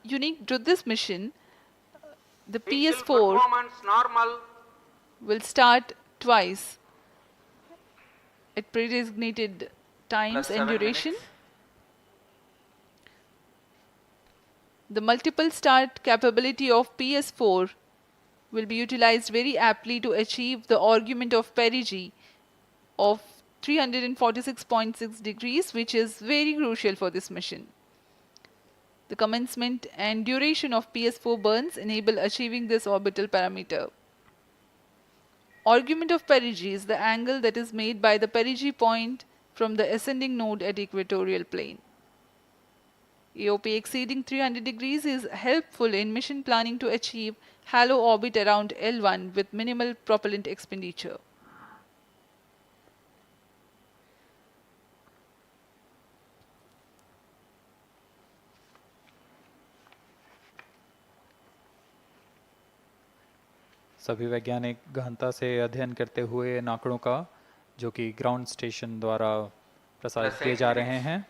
Speaker 9: Unique to this mission, the
Speaker 11: Vehicle
Speaker 9: PS4
Speaker 11: performance normal.
Speaker 9: will start twice at pre-designated times
Speaker 4: Plus
Speaker 9: and
Speaker 4: 7
Speaker 9: duration.
Speaker 4: minutes.
Speaker 9: The multiple start capability of PS4 will be utilized very aptly to achieve the argument of perigee of 346.6 degrees, which is very crucial for this mission. The commencement and duration of PS4 burns enable achieving this orbital parameter. Argument of perigee is the angle that is made by the perigee point from the ascending node at equatorial plane. AOP exceeding 300 degrees is helpful in mission planning to achieve halo orbit around L1 with minimal propellant expenditure.
Speaker 8: सभी वैज्ञानिक गहनता से अध्ययन करते हुए इन आंकड़ों का, जो कि ग्राउंड स्टेशन द्वारा प्रसारित किए जा रहे हैं।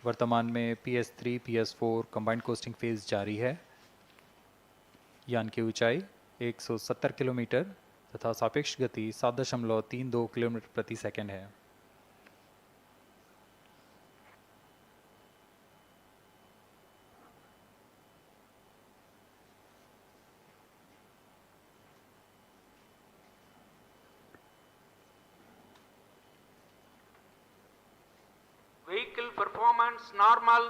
Speaker 8: वर्तमान में PS3 PS4 combined costing phase जारी है। यान की ऊंचाई 170 किलोमीटर तथा सापेक्ष गति 7.32 किलोमीटर प्रति सेकंड है।
Speaker 11: Vehicle performance normal.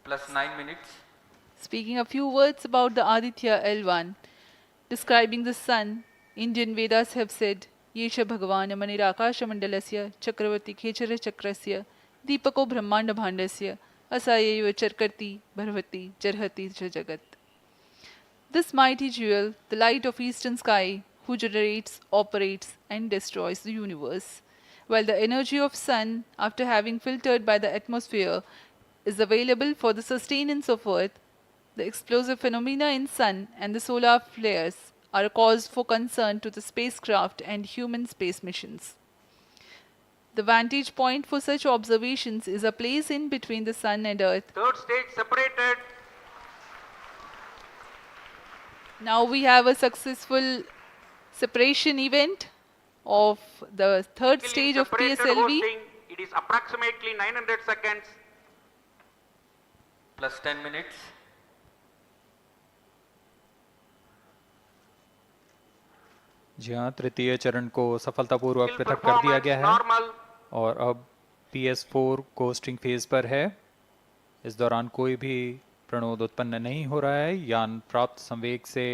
Speaker 4: Plus 9 minutes.
Speaker 9: Speaking a few words about the Aditya L1, describing the sun, Indian Vedas have said, Yesha Bhagavan Manirakash Mandalasya Chakravati Khechara Chakrasya Deepako Brahmanda Bhandasya Asayeva Charkarti Bharvati Jarhati Jagat. This mighty jewel, the light of eastern sky, who generates, operates and destroys the universe, while the energy of sun, after having filtered by the atmosphere, is available for the sustenance of earth, the explosive phenomena in sun and the solar flares are a cause for concern to the spacecraft and human space missions. The vantage point for such observations is a place in between the sun and earth.
Speaker 11: Third stage separated.
Speaker 9: Now we have a successful separation event of the third
Speaker 11: Vehicle in
Speaker 9: stage of
Speaker 11: separated
Speaker 9: PSLV.
Speaker 11: hosting. It is approximately 900 seconds.
Speaker 4: Plus 10 minutes.
Speaker 8: जी हाँ, तृतीय चरण को सफलतापूर्वक पृथक कर दिया गया है और अब PS4 कोस्टिंग फेज पर है। इस दौरान कोई भी प्रणोद उत्पन्न नहीं हो रहा है। यान प्राप्त संवेग से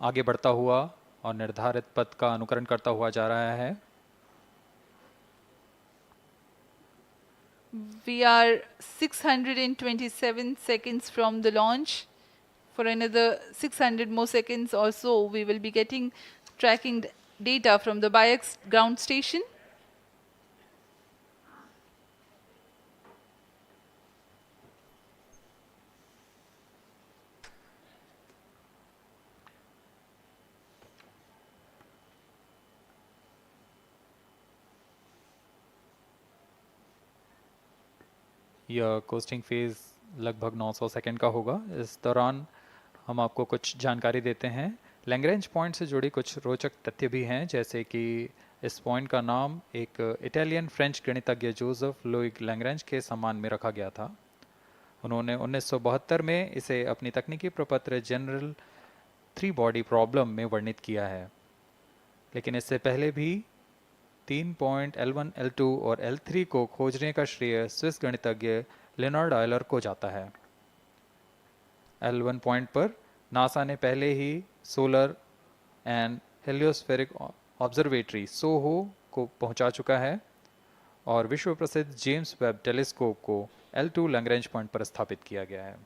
Speaker 8: आगे बढ़ता हुआ और निर्धारित पथ का अनुकरण करता हुआ जा रहा है।
Speaker 9: We are 627 seconds from the launch. For another 600 more seconds or so, we will be getting tracking data from the BIAX ground station.
Speaker 8: यह कोस्टिंग फेज लगभग 900 सेकंड का होगा। इस दौरान हम आपको कुछ जानकारी देते हैं। लैग्रेंज पॉइंट से जुड़ी कुछ रोचक तथ्य भी हैं, जैसे कि इस पॉइंट का नाम एक इटालियन फ्रेंच गणितज्ञ जोसेफ लुई लैग्रेंज के सम्मान में रखा गया था। उन्होंने 1972 में इसे अपनी तकनीकी प्रपत्र जनरल 3 बॉडी प्रॉब्लम में वर्णित किया है, लेकिन इससे पहले भी 3 पॉइंट L1, L2 और L3 को खोजने का श्रेय स्विस गणितज्ञ लियोनार्ड आयलर को जाता है। L1 पॉइंट पर नासा ने पहले ही सोलर एंड हेलियोस्फेरिक ऑब्जर्वेटरी सोहो को पहुंचा चुका है और विश्व प्रसिद्ध जेम्स वेब टेलीस्कोप को L2 लैग्रेंज पॉइंट पर स्थापित किया गया है।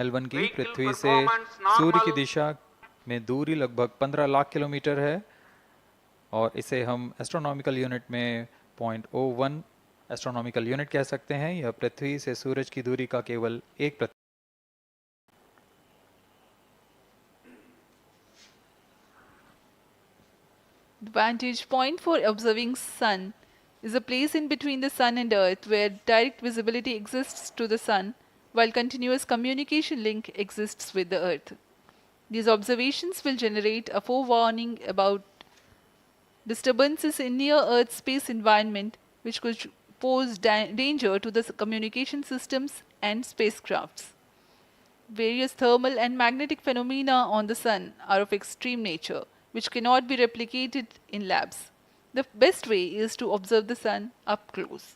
Speaker 8: L1 की पृथ्वी से सूर्य की दिशा में दूरी लगभग 15 लाख किलोमीटर है और इसे हम एस्ट्रोनॉमिकल यूनिट में 0.01 एस्ट्रोनॉमिकल यूनिट कह सकते हैं। यह पृथ्वी से सूरज की दूरी का केवल 1%।
Speaker 9: The vantage point for observing sun is a place in between the sun and earth where direct visibility exists to the sun while continuous communication link exists with the earth. These observations will generate a forewarning about disturbances in near Earth space environment which could pose danger to the communication systems and spacecrafts. Various thermal and magnetic phenomena on the sun are of extreme nature, which cannot be replicated in labs. The best way is to observe the sun up close.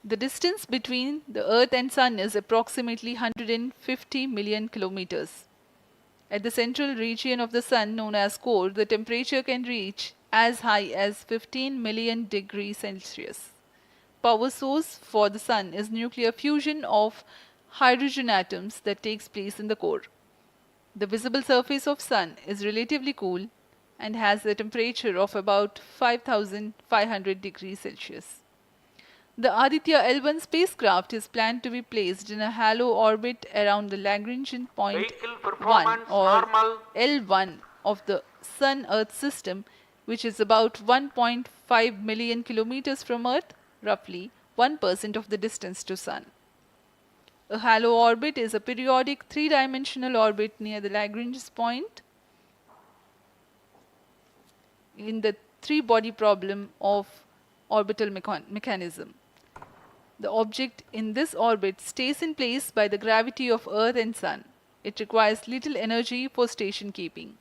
Speaker 9: The distance between the Earth and Sun is approximately 150 million kilometers. At the central region of the Sun, known as core, the temperature can reach as high as 15 million degrees Celsius. Power source for the Sun is nuclear fusion of hydrogen atoms that takes place in the core. The visible surface of Sun is relatively cool and has a temperature of about 5,500 degrees Celsius. The Aditya L1 spacecraft is planned to be placed in a halo orbit around the Lagrange Point L1 or L1 of the Sun-Earth system, which is about 1.5 million kilometers from Earth, roughly 1% of the distance to Sun. A halo orbit is a periodic 3-dimensional orbit near the Lagrange point in the 3-body problem of orbital mechanism. The object in this orbit stays in place by the gravity of Earth and Sun. It requires little energy for station keeping.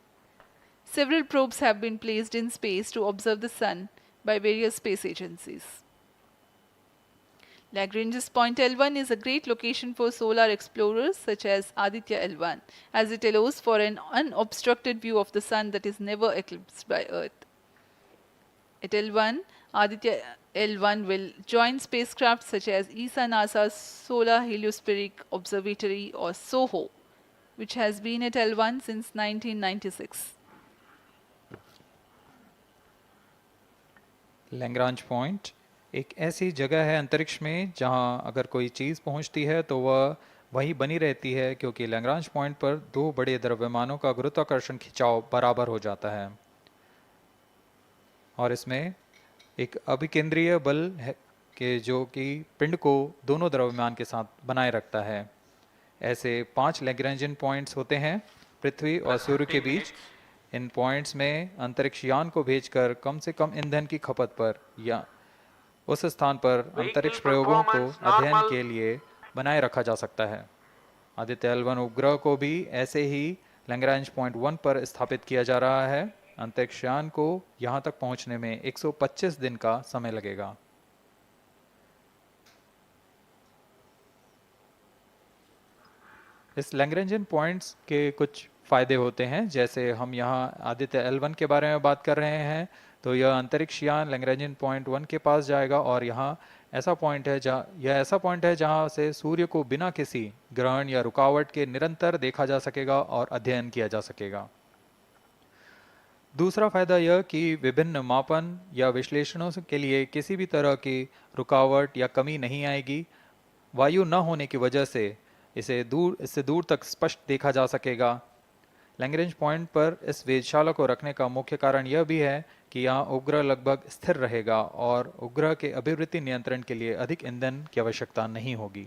Speaker 9: Several probes have been placed in space to observe the Sun by various space agencies. Lagrange's Point L1 is a great location for solar explorers such as Aditya L1, as it allows for an unobstructed view of the Sun that is never eclipsed by Earth. At L1, Aditya L1 will join spacecraft such as ESA-NASA's Solar Heliospheric Observatory or SOHO, which has been at L1 since 1996.
Speaker 8: Lagrange point एक ऐसी जगह है अंतरिक्ष में जहां अगर कोई चीज़ पहुंचती है तो वह वहीं बनी रहती है, क्योंकि लैग्रांज पॉइंट पर 2 बड़े द्रव्यमानों का गुरुत्वाकर्षण खिंचाव बराबर हो जाता है और इसमें एक अभिकेंद्रीय बल है कि जो कि पिंड को दोनों द्रव्यमान के साथ बनाए रखता है। ऐसे 5 लैग्रेंजियन पॉइंट्स होते हैं पृथ्वी और सूर्य के बीच। इन पॉइंट्स में अंतरिक्ष यान को भेजकर कम से कम ईंधन की खपत पर या उस स्थान पर अंतरिक्ष प्रयोगों को अध्ययन के लिए बनाए रखा जा सकता है। आदित्य L1 उपग्रह को भी ऐसे ही लैग्रांज पॉइंट 1 पर स्थापित किया जा रहा है। अंतरिक्ष यान को यहां तक पहुंचने में 125 दिन का समय लगेगा। इस लैग्रेंजियन पॉइंट्स के कुछ फायदे होते हैं, जैसे हम यहाँ आदित्य L1 के बारे में बात कर रहे हैं, तो यह अंतरिक्ष यान लैग्रेंजियन पॉइंट 1 के पास जाएगा और यहाँ ऐसा पॉइंट है जहाँ से सूर्य को बिना किसी ग्रहण या रुकावट के निरंतर देखा जा सकेगा और अध्ययन किया जा सकेगा। दूसरा फायदा यह कि विभिन्न मापन या विश्लेषणों के लिए किसी भी तरह की रुकावट या कमी नहीं आएगी। वायु न होने की वजह से इससे दूर तक स्पष्ट देखा जा सकेगा। लैग्रेंज पॉइंट पर इस वेधशाला को रखने का मुख्य कारण यह भी है कि यहाँ उपग्रह लगभग स्थिर रहेगा और उपग्रह के अभिवृत्ति नियंत्रण के लिए अधिक ईंधन की आवश्यकता नहीं होगी।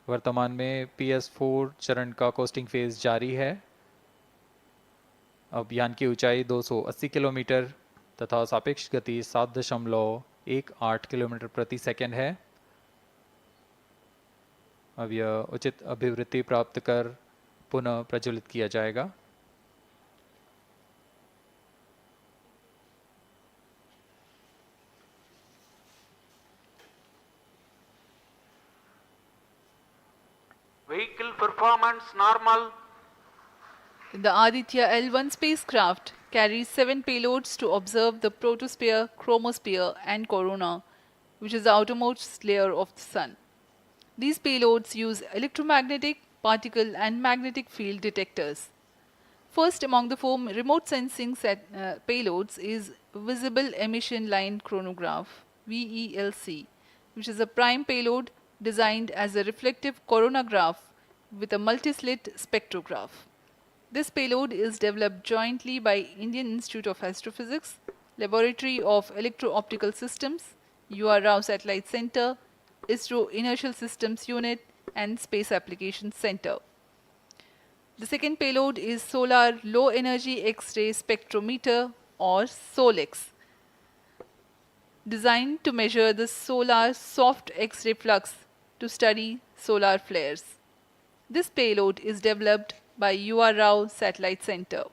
Speaker 8: वर्तमान में PS4 चरण का कोस्टिंग फेज जारी है। अब यान की ऊंचाई 280 किलोमीटर तथा सापेक्ष गति 7.18 किलोमीटर प्रति सेकंड है। अब यह उचित अभिवृत्ति प्राप्त कर पुनः प्रज्वलित किया जाएगा।
Speaker 11: Vehicle performance normal.
Speaker 9: The Aditya L1 spacecraft carries 7 payloads to observe the protosphere, chromosphere and corona, which is the outermost layer of the Sun. These payloads use electromagnetic, particle and magnetic field detectors. First among the 4 remote sensing payloads is Visible Emission Line Chronograph (VELC), which is a prime payload designed as a reflective coronagraph with a multi-slit spectrograph. This payload is developed jointly by Indian Institute of Astrophysics, Laboratory of Electro-Optical Systems, UR Rao Satellite Center, ISRO Inertial Systems Unit and Space Applications Center. The second payload is Solar Low Energy X-ray Spectrometer or SOLEX, designed to measure the solar soft X-ray flux to study solar flares. This payload is developed by UR Rao Satellite Center.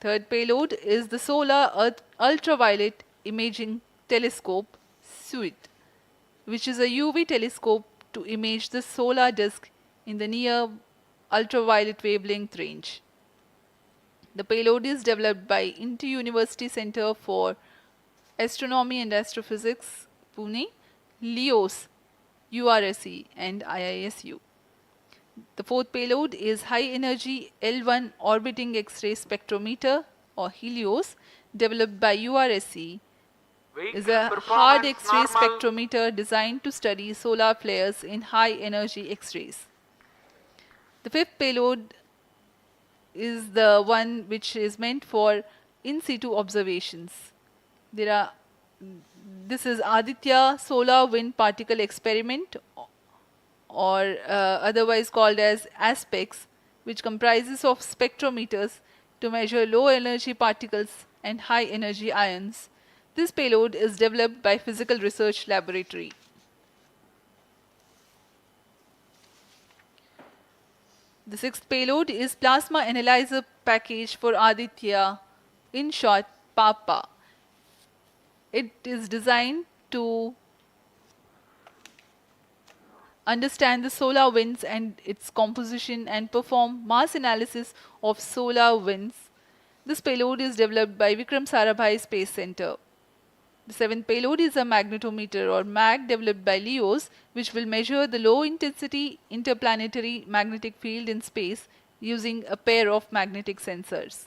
Speaker 9: Third payload is the Solar Earth Ultraviolet Imaging Telescope Suite, which is a UV telescope to image the solar disk in the near ultraviolet wavelength range. The payload is developed by Inter-University Center for Astronomy and Astrophysics, Pune, LEOS, URSE and IISU. The fourth payload is High Energy L1 Orbiting X-ray Spectrometer or HELIOS, developed by URSE. Is a hard X-ray spectrometer designed to study solar flares in high energy X-rays. The fifth payload is the one which is meant for in situ observations. This is Aditya Solar Wind Particle Experiment, or otherwise called as ASPEX, which comprises of spectrometers to measure low energy particles and high energy ions. This payload is developed by Physical Research Laboratory. The sixth payload is Plasma Analyzer Package for Aditya, in short PAPA. It is designed to understand the solar winds and its composition and perform mass analysis of solar winds. This payload is developed by Vikram Sarabhai Space Center. The seventh payload is a magnetometer or MAG developed by LEOS, which will measure the low intensity interplanetary magnetic field in space using a pair of magnetic sensors.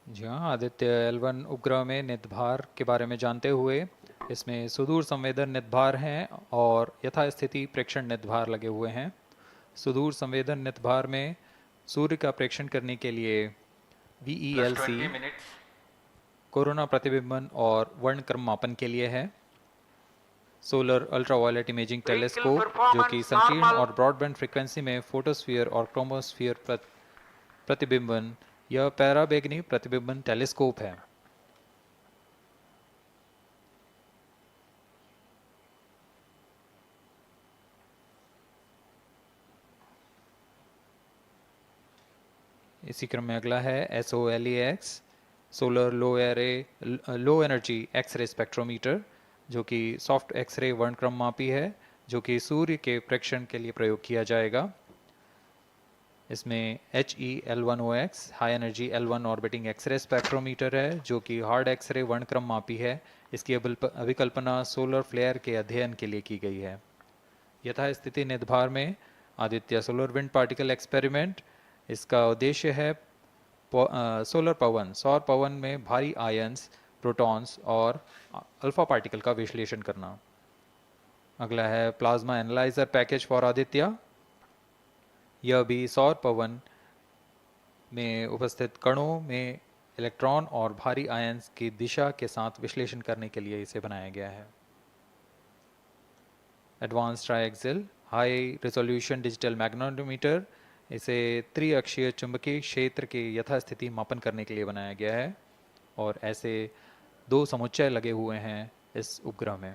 Speaker 8: जी हाँ, Aditya L1 उपग्रह में नितभार के बारे में जानते हुए इसमें सुदूर संवेदन नितभार हैं और यथास्थिति प्रेक्षण नितभार लगे हुए हैं। सुदूर संवेदन नितभार में सूर्य का प्रेक्षण करने के लिए VELC कोरोना प्रतिबिंबन और वर्णक्रम मापन के लिए है। सोलर अल्ट्रावायलेट इमेजिंग टेलीस्कोप जो कि संकीर्ण और ब्रॉडबैंड फ्रीक्वेंसी में फोटोस्फीयर और क्रोमोस्फीयर प्रतिबिंबन, यह पैराबैंगनी प्रतिबिंबन टेलीस्कोप है। इसी क्रम में अगला है SOLEX solar low energy X-ray spectrometer, जो कि सॉफ्ट एक्सरे वर्णक्रम मापी है, जो कि सूर्य के प्रेक्षण के लिए प्रयोग किया जाएगा। इसमें HEL1OX high energy L1 orbiting X-ray spectrometer है, जो कि हार्ड एक्सरे वर्णक्रम मापी है। इसकी अभिकल्पना सोलर फ्लेयर के अध्ययन के लिए की गई है। यथास्थिति निदभार में Aditya solar wind particle experiment, इसका उद्देश्य है सोलर पवन, सौर पवन में भारी आयंस, प्रोटॉन्स और अल्फा पार्टिकल का विश्लेषण करना। अगला है plasma analyser package for Aditya. यह भी सौर पवन में उपस्थित कणों में इलेक्ट्रॉन और भारी आयंस की दिशा के साथ विश्लेषण करने के लिए इसे बनाया गया है। Advance triaxial high resolution digital magnetometer, इसे त्रिअक्षीय चुंबकीय क्षेत्र के यथास्थिति मापन करने के लिए बनाया गया है और ऐसे 2 समुच्चय लगे हुए हैं इस उपग्रह में।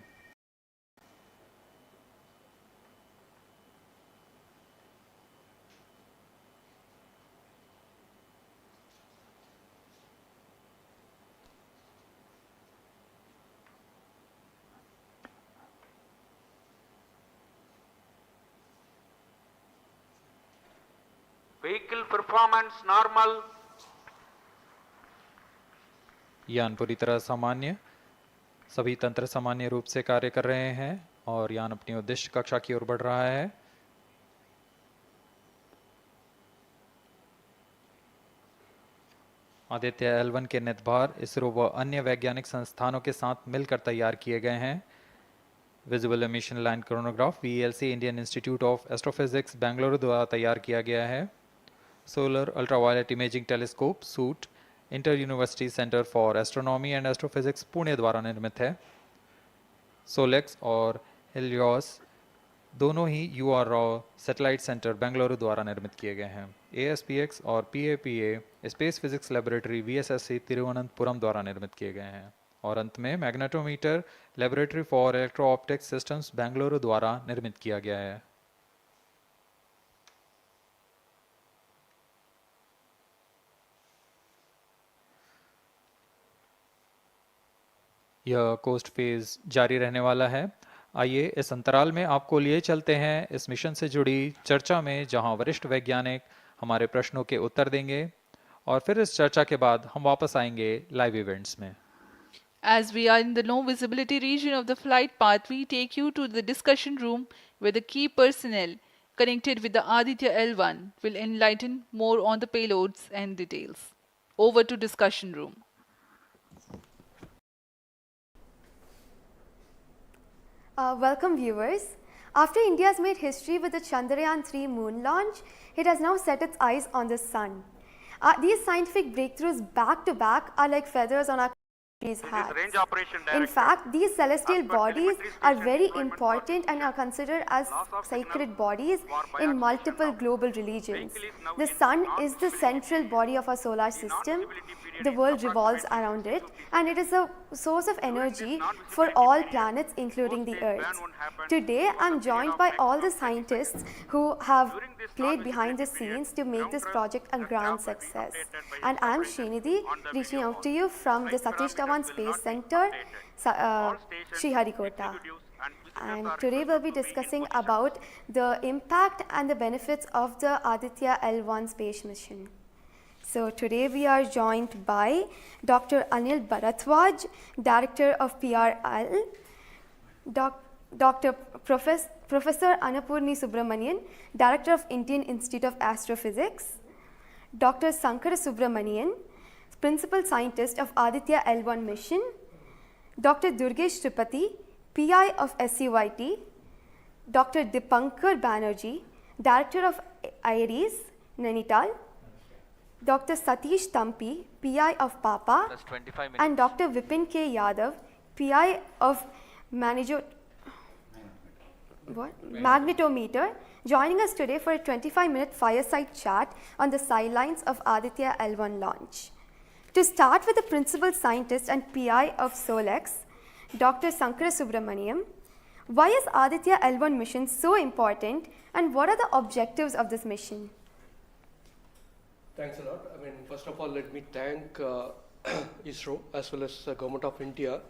Speaker 11: Vehicle performance normal.
Speaker 8: यान पूरी तरह सामान्य, सभी तंत्र सामान्य रूप से कार्य कर रहे हैं और यान अपनी उद्देश्य कक्षा की ओर बढ़ रहा है। आदित्य L1 के निदभार इसरो व अन्य वैज्ञानिक संस्थानों के साथ मिलकर तैयार किए गए हैं। Visible emission line chronograph VELC Indian institute of astrophysics Bengaluru द्वारा तैयार किया गया है। Solar ultraviolet imaging telescope suit inter university centre for astronomy and astrophysics Pune द्वारा निर्मित है। सोलेक्स और हेलियोस दोनों ही URO सैटेलाइट सेंटर बेंगलुरु द्वारा निर्मित किए गए हैं। ASPX और PAPA space physics laboratory VSSC Thiruvananthapuram द्वारा निर्मित किए गए हैं। और अंत में magnetometer laboratory for electro optics systems Bengaluru द्वारा निर्मित किया गया है। यह कोस्ट फेज जारी रहने वाला है। आइए इस अंतराल में आपको लिए चलते हैं इस मिशन से जुड़ी चर्चा में, जहां वरिष्ठ वैज्ञानिक हमारे प्रश्नों के उत्तर देंगे और फिर इस चर्चा के बाद हम वापस आएंगे लाइव इवेंट्स में।
Speaker 9: As we are in the low visibility region of the flight path, we take you to the discussion room where the key personnel connected with the Aditya L1 will enlighten more on the payloads and details. Over to discussion room.
Speaker 14: Welcome viewers. After India has made history with the Chandrayaan 3 moon launch, it has now set its eyes on the sun. These scientific breakthroughs back to back are like feathers on our country's hat. In fact, these celestial bodies are very important and are considered as sacred bodies in multiple global religions. The sun is the central body of our solar system. The world revolves around it, and it is a source of energy for all planets, including the Earth. Today, I am joined by all the scientists who have played behind the scenes to make this project a grand success. And I am Srinidhi, reaching out to you from the Satish Dhawan Space Center, Sriharikota. And today we'll be discussing about the impact and the benefits of the Aditya L1 space mission. So today we are joined by Dr. Anil Bharatwaj, Director of PRL, Professor Annapurni Subramanian, Director of Indian Institute of Astrophysics, Dr. Sankara Subramanian, Principal Scientist of Aditya L1 Mission, Dr. Durgesh Tripati, PI of SUIT, Dr. Dipankar Banerjee, Director of IRIS, Nainital, Dr. Satish Tampi, PI of PAPA,
Speaker 4: Plus 25 minutes.
Speaker 14: and Dr. Vipin K. Yadav, PI of Magnetometer, joining us today for a 25-minute fireside chat on the sidelines of Aditya L1 launch. To start with the principal scientist and PI of SOLEX, Dr. Sankara Subramaniam, why is Aditya L1 mission so important and what are the objectives of this mission?
Speaker 15: Thanks a lot. I mean, first of all, let me thank ISRO as well as the Government of India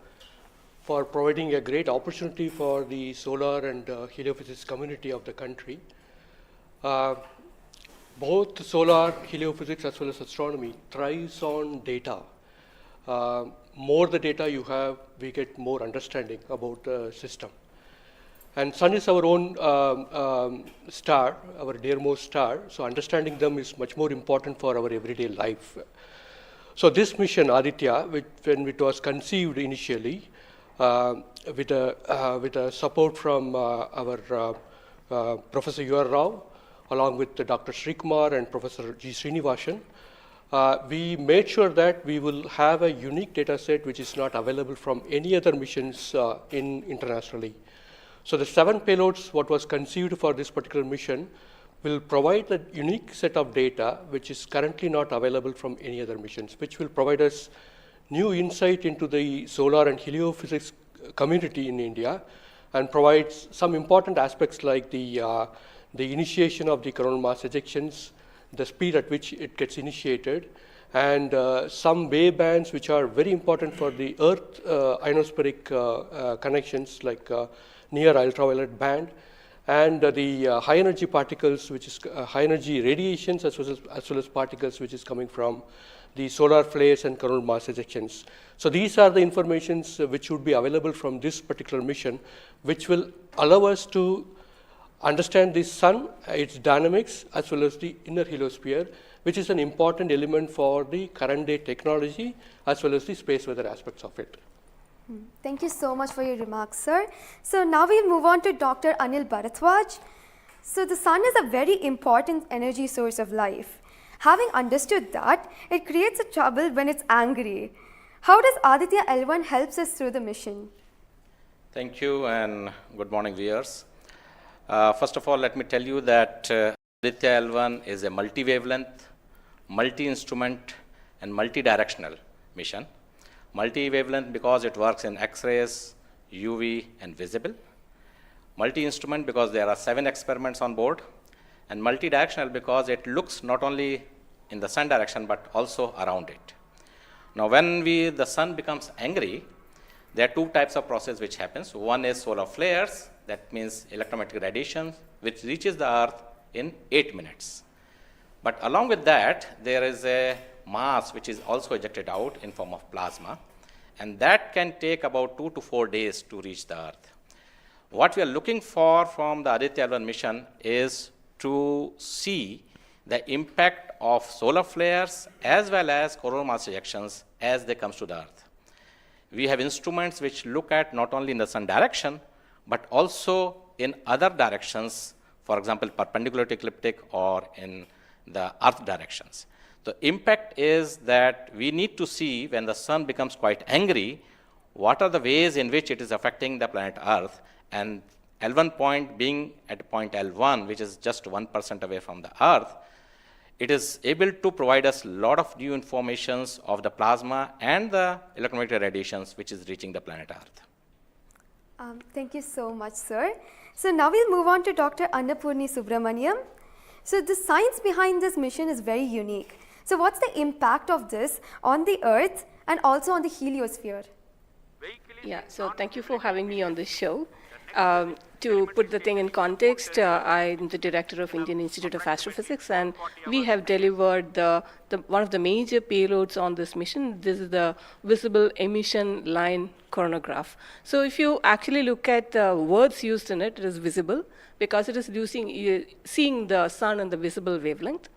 Speaker 15: for providing a great opportunity for the solar and heliophysics community of the country. Both solar, heliophysics as well as astronomy thrives on data. More the data you have, we get more understanding about the system. And Sun is our own star, our dearmost star, so understanding them is much more important for our everyday life. So this mission, Aditya, when it was conceived initially, with a support from our Professor U.R. Rao, along with Dr. Srikumar and Professor G. Srinivasan, we made sure that we will have a unique data set which is not available from any other missions internationally. So the 7 payloads, what was conceived for this particular mission, will provide a unique set of data which is currently not available from any other missions, which will provide us new insight into the solar and heliophysics community in India and provides some important aspects like the initiation of the coronal mass ejections, the speed at which it gets initiated, and some wavebands which are very important for the Earth ionospheric connections like near ultraviolet band, and the high energy particles, which is high energy radiations as well as particles which is coming from the solar flares and coronal mass ejections. So these are the informations which would be available from this particular mission, which will allow us to understand the Sun, its dynamics, as well as the inner heliosphere, which is an important element for the current day technology, as well as the space weather aspects of it.
Speaker 14: Thank you so much for your remarks, sir. So now we'll move on to Dr. Anil Bharadwaj. So the Sun is a very important energy source of life. Having understood that, it creates a trouble when it's angry. How does Aditya L1 helps us through the mission?
Speaker 16: Thank you and good morning, viewers. First of all, let me tell you that Aditya L1 is a multi-wavelength, multi-instrument and multi-directional mission. Multi-wavelength because it works in X-rays, UV and visible. Multi-instrument because there are 7 experiments on board. And multi-directional because it looks not only in the Sun direction but also around it. Now when the Sun becomes angry, there are 2 types of process which happens. One is solar flares, that means electromagnetic radiation, which reaches the Earth in 8 minutes. But along with that, there is a mass which is also ejected out in form of plasma, and that can take about 2 to 4 days to reach the Earth. What we are looking for from the Aditya L1 mission is to see the impact of solar flares as well as coronal mass ejections as they come to the Earth. We have instruments which look at not only in the Sun direction, but also in other directions, for example, perpendicular to ecliptic or in the Earth directions. The impact is that we need to see when the Sun becomes quite angry, what are the ways in which it is affecting the planet Earth, and L1 point being at point L1, which is just 1% away from the Earth, it is able to provide us a lot of new informations of the plasma and the electromagnetic radiations which is reaching the planet Earth.
Speaker 14: Thank you so much, sir. So now we'll move on to Dr. Annapurni Subramaniam. So the science behind this mission is very unique. So what's the impact of this on the Earth and also on the heliosphere?
Speaker 17: Yeah, so thank you for having me on this show. To put the thing in context, I'm the director of Indian Institute of Astrophysics, and we have delivered one of the major payloads on this mission. This is the visible emission line coronagraph. So if you actually look at the words used in it, it is visible because it is seeing the Sun on the visible wavelength.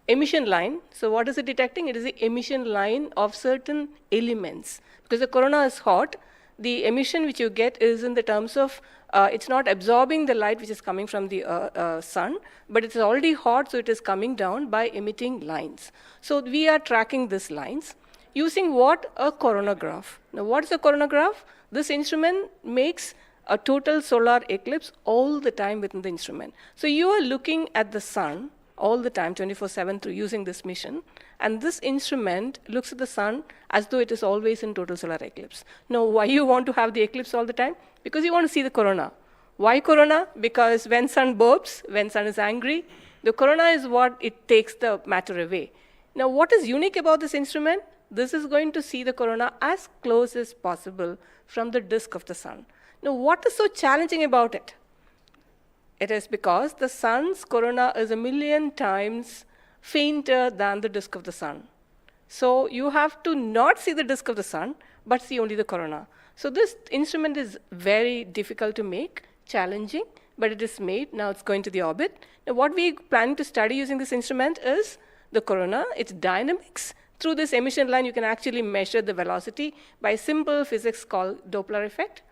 Speaker 17: Emission line, so what is it detecting? It is the emission line of certain elements. Because the corona is hot, the emission which you get is in the terms of it's not absorbing the light which is coming from the sun, but it's already hot, so it is coming down by emitting lines. So we are tracking these lines using what? A coronagraph. Now, what is a coronagraph? This instrument makes a total solar eclipse all the time within the instrument. So you are looking at the sun all the time, 24/7, through using this mission, and this instrument looks at the sun as though it is always in total solar eclipse. Now, why you want to have the eclipse all the time? Because you want to see the corona. Why corona? Because when sun burps, when sun is angry, the corona is what it takes the matter away. Now, what is unique about this instrument? This is going to see the corona as close as possible from the disk of the sun. Now, what is so challenging about it? It is because the sun's corona is 1,000,000 times fainter than the disk of the sun. So you have to not see the disk of the sun, but see only the corona. So this instrument is very difficult to make, challenging, but it is made. Now it's going to the orbit. Now what we plan to study using this instrument is the corona, its dynamics. Through this emission line, you can actually measure the velocity by simple physics called Doppler effect.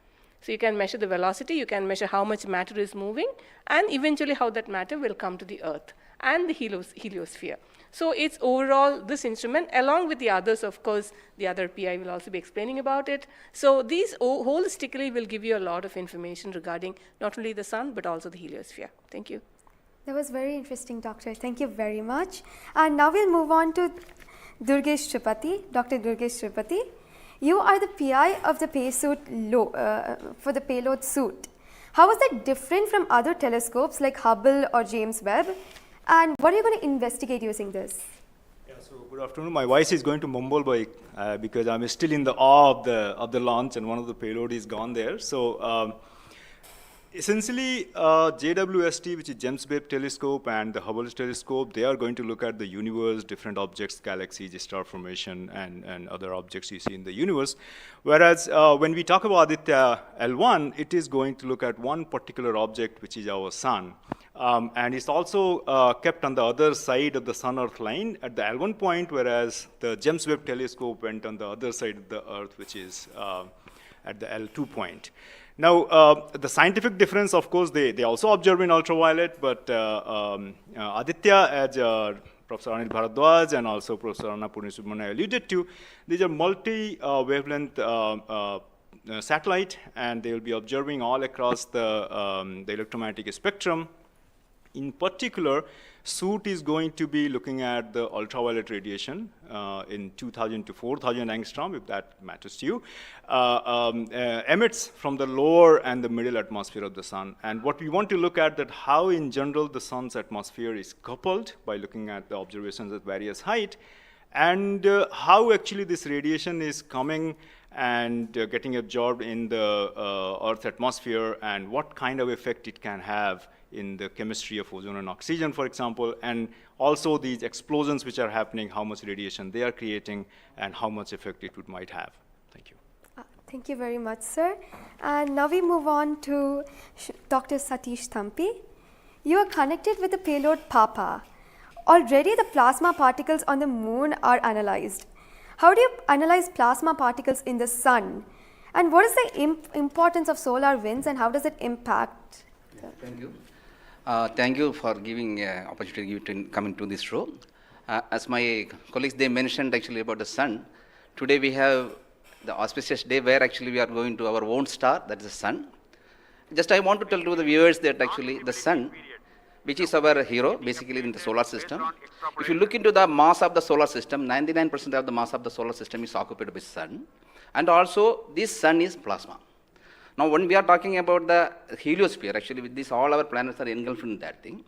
Speaker 17: So you can measure the velocity, you can measure how much matter is moving, and eventually how that matter will come to the Earth and the heliosphere. So it's overall this instrument, along with the others, of course, the other PI will also be explaining about it. So these holistically will give you a lot of information regarding not only the sun, but also the heliosphere. Thank you.
Speaker 14: That was very interesting, Doctor. Thank you very much. And now we'll move on to Durgesh Tripathi, Dr. Durgesh Tripathi. You are the PI of the for the payload suit. How is that different from other telescopes like Hubble or James Webb? And what are you going to investigate using this?
Speaker 18: Yeah, so good afternoon. My voice is going to mumble because I'm still in the awe of the launch, and one of the payload is gone there. So essentially, JWST, which is James Webb Telescope, and the Hubble Telescope, they are going to look at the universe, different objects, galaxies, star formation, and other objects you see in the universe. Whereas when we talk about Aditya L1, it is going to look at one particular object, which is our sun. And it's also kept on the other side of the Sun-Earth line at the L1 point, whereas the James Webb Telescope went on the other side of the Earth, which is at the L2 point. Now, the scientific difference, of course, they also observe in ultraviolet, but Aditya, as Professor Anil Bharadwaj and also Professor Anna Purnisubramanian alluded to, these are multi-wavelength satellite, and they will be observing all across the electromagnetic spectrum. In particular, suit is going to be looking at the ultraviolet radiation in 2000 to 4000 angstrom, if that matters to you, emits from the lower and the middle atmosphere of the sun. And what we want to look at that how in general the sun's atmosphere is coupled by looking at the observations at various height, and how actually this radiation is coming and getting absorbed in the Earth's atmosphere, and what kind of effect it can have in the chemistry of ozone and oxygen, for example, and also these explosions which are happening, how much radiation they are creating, and how much effect it might have. Thank you.
Speaker 14: Thank you very much, sir. And now we move on to Dr. Satish Thampi. You are connected with the payload PAPA. Already the plasma particles on the moon are analyzed. How do you analyze plasma particles in the sun? And what is the importance of solar winds, and how does it impact?
Speaker 19: Thank you. Thank you for giving opportunity to come into this show. As my colleagues, they mentioned actually about the sun. Today we have the auspicious day where actually we are going to our own star, that is the sun. Just I want to tell to the viewers that actually the sun, which is our hero basically in the solar system. If you look into the mass of the solar system, 99% of the mass of the solar system is occupied by sun. And also this sun is plasma. Now, when we are talking about the heliosphere, actually with this, all our planets are engulfed in that thing.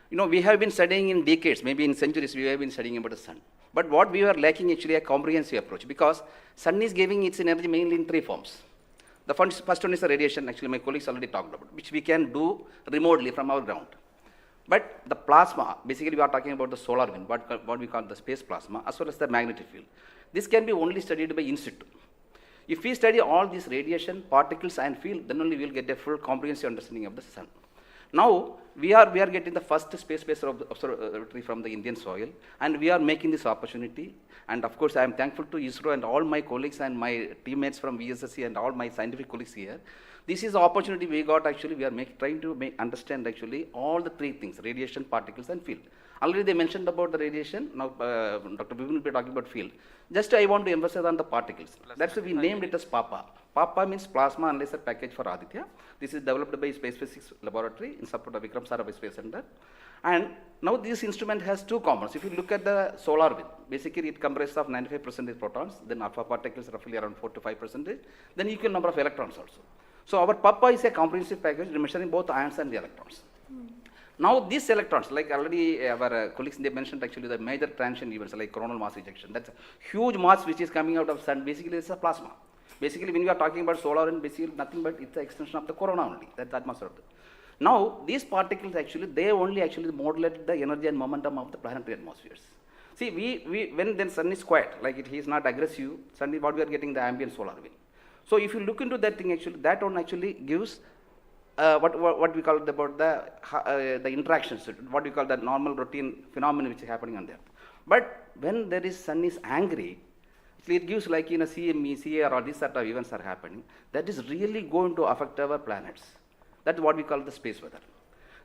Speaker 19: You know, we have been studying in decades, maybe in centuries, we have been studying about the sun. But what we are lacking actually a comprehensive approach, because sun is giving its energy mainly in three forms. The first one is the radiation, actually my colleagues already talked about, which we can do remotely from our ground. But the plasma, basically we are talking about the solar wind, what we call the space plasma, as well as the magnetic field. This can be only studied by in situ. If we study all these radiation, particles and field, then only we will get a full comprehensive understanding of the sun. Now, we are getting the first space-based observatory from the Indian soil, and we are making this opportunity. And of course, I am thankful to ISRO and all my colleagues and my teammates from VSSC and all my scientific colleagues here This is the opportunity we got actually. We are trying to understand actually all the three things: radiation, particles, and field. Already they mentioned about the radiation. Now Dr. Bibin will be talking about field. Just I want to emphasize on the particles. That's why we named it as PAPA. PAPA means Plasma Analyzer Package for Aditya. This is developed by Space Physics Laboratory in support of Vikram Sarabhai Space Center. And now this instrument has two components. If you look at the solar wind, basically it comprises of 95% protons, then alpha particles roughly around 4 to 5%, then equal number of electrons also. So our PAPA is a comprehensive package measuring both ions and the electrons. Now these electrons, like already our colleagues they mentioned actually the major transition events like coronal mass ejection. That's a huge mass which is coming out of sun. Basically it's a plasma. Basically when we are talking about solar and basically nothing but it's the extension of the corona only. That's the atmosphere. Now these particles actually they only actually modulate the energy and momentum of the planetary atmospheres. See we when then sun is quiet, like it is not aggressive, sun is what we are getting the ambient solar wind. So if you look into that thing actually that one actually gives what we call about the interactions, what we call the normal routine phenomenon which is happening on there. But when there is sun is angry, it gives like in a CME, CAR or these sort of events are happening, that is really going to affect our planets. That's what we call the space weather.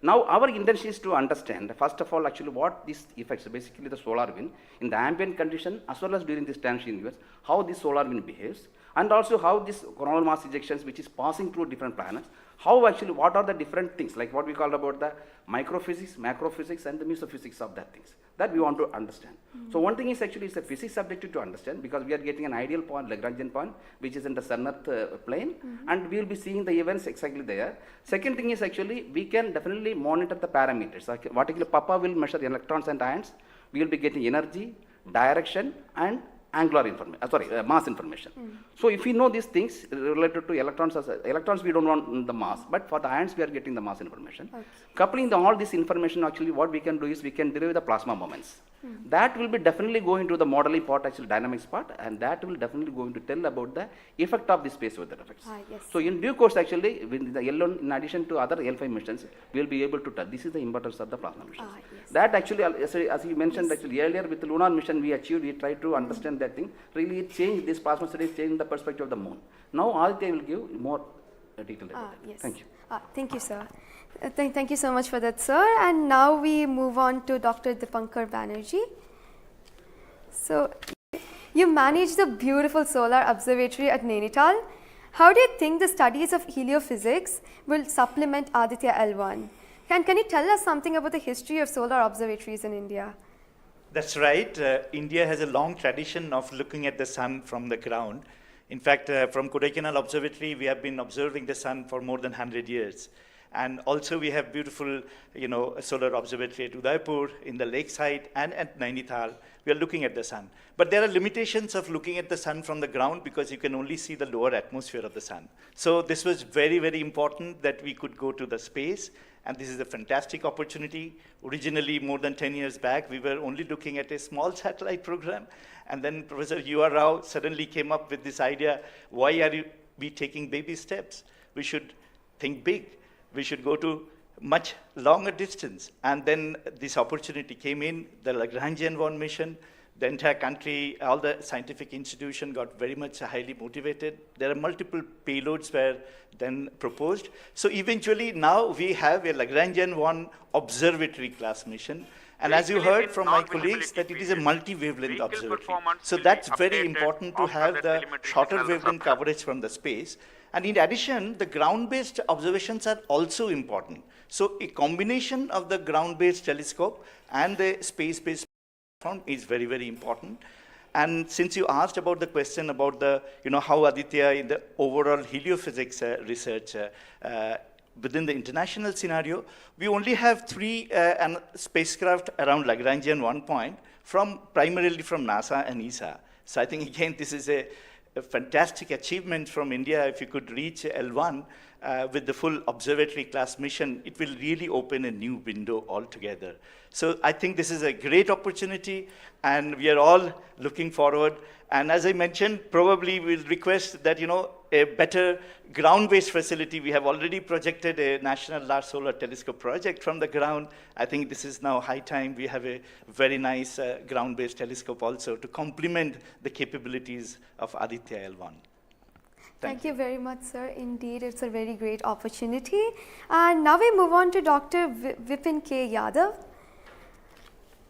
Speaker 19: Now our intention is to understand first of all actually what these effects, basically the solar wind in the ambient condition as well as during this transition events, how this solar wind behaves, and also how this coronal mass ejections which is passing through different planets, how actually what are the different things like what we call about the microphysics, macrophysics and the mesophysics of that things that we want to understand. So one thing is actually it's a physics subjective to understand because we are getting an ideal point, Lagrange point which is in the sun earth plane and we will be seeing the events exactly there. Second thing is actually we can definitely monitor the parameters. Like, particularly PAPA will measure electrons and ions. We will be getting energy, direction and angular information, mass information. So if we know these things related to electrons, electrons we don't want the mass, but for the ions we are getting the mass information. Coupling all this information actually what we can do is we can derive the plasma moments. That will be definitely going to the modeling part, actually dynamics part, and that will definitely going to tell about the effect of the space weather effects.
Speaker 14: Yes.
Speaker 19: So in due course actually with the L1 in addition to other L5 missions we will be able to tell. This is the importance of the plasma missions. That actually as you mentioned actually earlier with the lunar mission we tried to understand that thing. Really it changed this plasma studies, changed the perspective of the moon. Now Aditya will give more detail about that.
Speaker 14: Yes.
Speaker 19: Thank you.
Speaker 14: Thank you, sir. Thank you so much for that, sir. And now we move on to Dr. Dipankar Banerjee. So, you manage the beautiful solar observatory at Nainital. How do you think the studies of heliophysics will supplement Aditya L1? Can you tell us something about the history of solar observatories in India?
Speaker 20: That's right. India has a long tradition of looking at the sun from the ground. In fact, from Kodaikanal Observatory, we have been observing the sun for more than 100 years. And also we have beautiful, solar observatory at Udaipur, in the lakeside, and at Nainital. We are looking at the sun. But there are limitations of looking at the sun from the ground because you can only see the lower atmosphere of the sun. So this was very, very important that we could go to the space. And this is a fantastic opportunity. Originally, more than 10 years back, we were only looking at a small satellite program. And then Professor U.R. Rao suddenly came up with this idea, why are we taking baby steps? We should think big. We should go to much longer distance. And then this opportunity came in, the Lagrange Point mission. The entire country, all the scientific institution got very much highly motivated. There are multiple payloads were then proposed. So eventually now we have a Lagrange Point observatory class mission. And as you heard from my colleagues that it is a multi-wavelength observatory. So that's very important to have the shorter wavelength coverage from the space. And in addition, the ground-based observations are also important. So a combination of the ground-based telescope and the space-based is very, very important. And since you asked about the question about the, how Aditya in the overall heliophysics research within the international scenario, we only have 3 spacecraft around Lagrange point primarily from NASA and ESA. So I think again this is a fantastic achievement from India. If you could reach L1 with the full observatory class mission, it will really open a new window altogether. So I think this is a great opportunity and we are all looking forward. And as I mentioned, probably we'll request that, a better ground-based facility. We have already projected a National Large Solar Telescope project from the ground. I think this is now high time. We have a very nice ground-based telescope also to complement the capabilities of Aditya L1.
Speaker 14: Thank you very much, sir. Indeed, it's a very great opportunity. And now we move on to Dr. Vipin K. Yadav.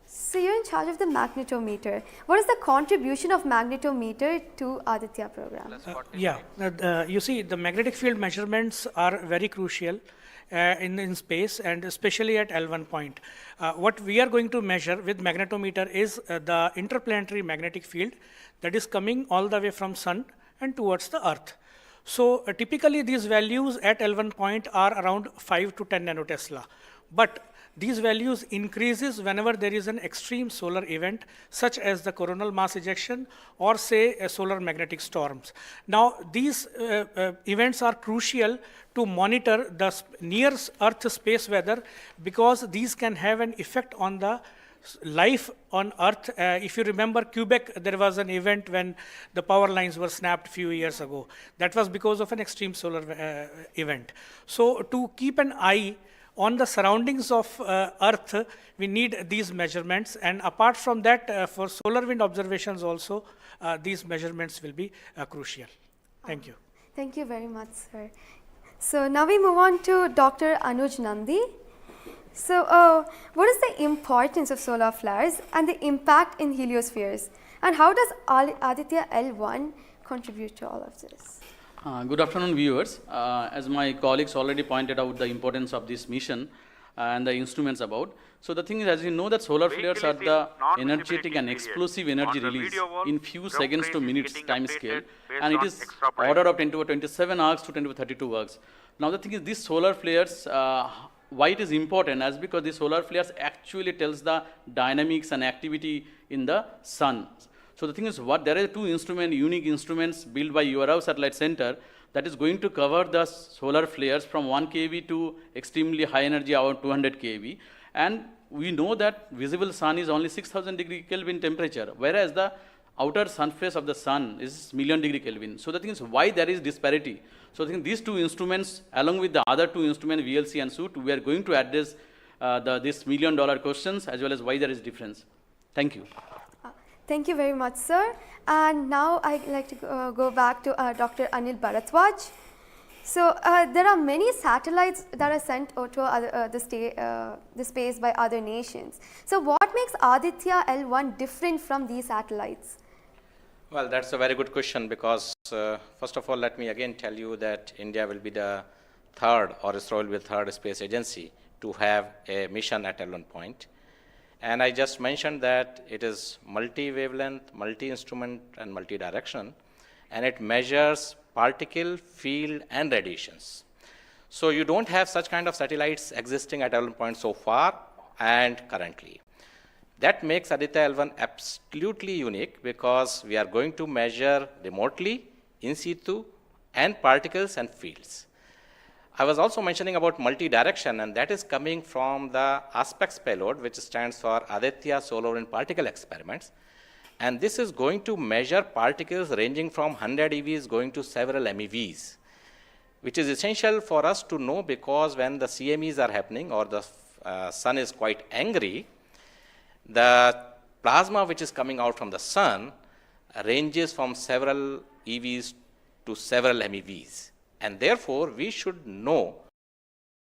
Speaker 14: So you're in charge of the magnetometer. What is the contribution of magnetometer to Aditya program?
Speaker 21: You see, the magnetic field measurements are very crucial in space, and especially at L1 point. What we are going to measure with magnetometer is the interplanetary magnetic field that is coming all the way from Sun and towards the Earth. So typically these values at L1 point are around 5 to 10 nanotesla. But these values increases whenever there is an extreme solar event, such as the coronal mass ejection or say solar magnetic storms. Now these events are crucial to monitor the near Earth space weather, because these can have an effect on the life on Earth. If you remember Quebec, there was an event when the power lines were snapped a few years ago. That was because of an extreme solar event. So to keep an eye on the surroundings of Earth, we need these measurements, and apart from that, for solar wind observations also, these measurements will be crucial. Thank you.
Speaker 14: Thank you very much, sir. So now we move on to Dr. Anuj Nandi. So what is the importance of solar flares and the impact in heliospheres, and how does Aditya L1 contribute to all of this?
Speaker 22: Good afternoon, viewers. As my colleagues already pointed out the importance of this mission and the instruments about. So the thing is, as you know, that solar flares are the energetic and explosive energy release in few seconds to minutes time scale, and it is ordered of 10 to 27 arcs to 10 to 32 arcs. Now the thing is, these solar flares, why it is important, as because the solar flares actually tells the dynamics and activity in the sun. So the thing is, there are two unique instruments built by URAV Satellite Center that is going to cover the solar flares from 1 keV to extremely high energy, about 200 keV. And we know that visible sun is only 6000 degree Kelvin temperature, whereas the outer surface of the sun is million degree Kelvin. So the thing is, why there is disparity? So I think these two instruments, along with the other two instruments, VLC and SUIT, we are going to address this $1 million questions, as well as why there is difference. Thank you.
Speaker 14: Thank you very much, sir. And now I'd like to go back to Dr. Anil Bharadwaj. So there are many satellites that are sent to the space by other nations. So what makes Aditya L1 different from these satellites?
Speaker 16: Well, that's a very good question, because first of all, let me again tell you that India will be the third, or ISRO will be the third space agency to have a mission at L1 point. And I just mentioned that it is multi-wavelength, multi-instrument, and multi-direction, and it measures particle, field, and radiations. So you don't have such kind of satellites existing at L1 point so far and currently. That makes Aditya L1 absolutely unique, because we are going to measure remotely, in situ, and particles and fields. I was also mentioning about multi-direction, and that is coming from the aspects payload, which stands for Aditya Solar and Particle Experiments. And this is going to measure particles ranging from 100 EVs going to several MeVs, which is essential for us to know, because when the CMEs are happening or the sun is quite angry, the plasma which is coming out from the sun ranges from several EVs to several MeVs. And therefore, we should know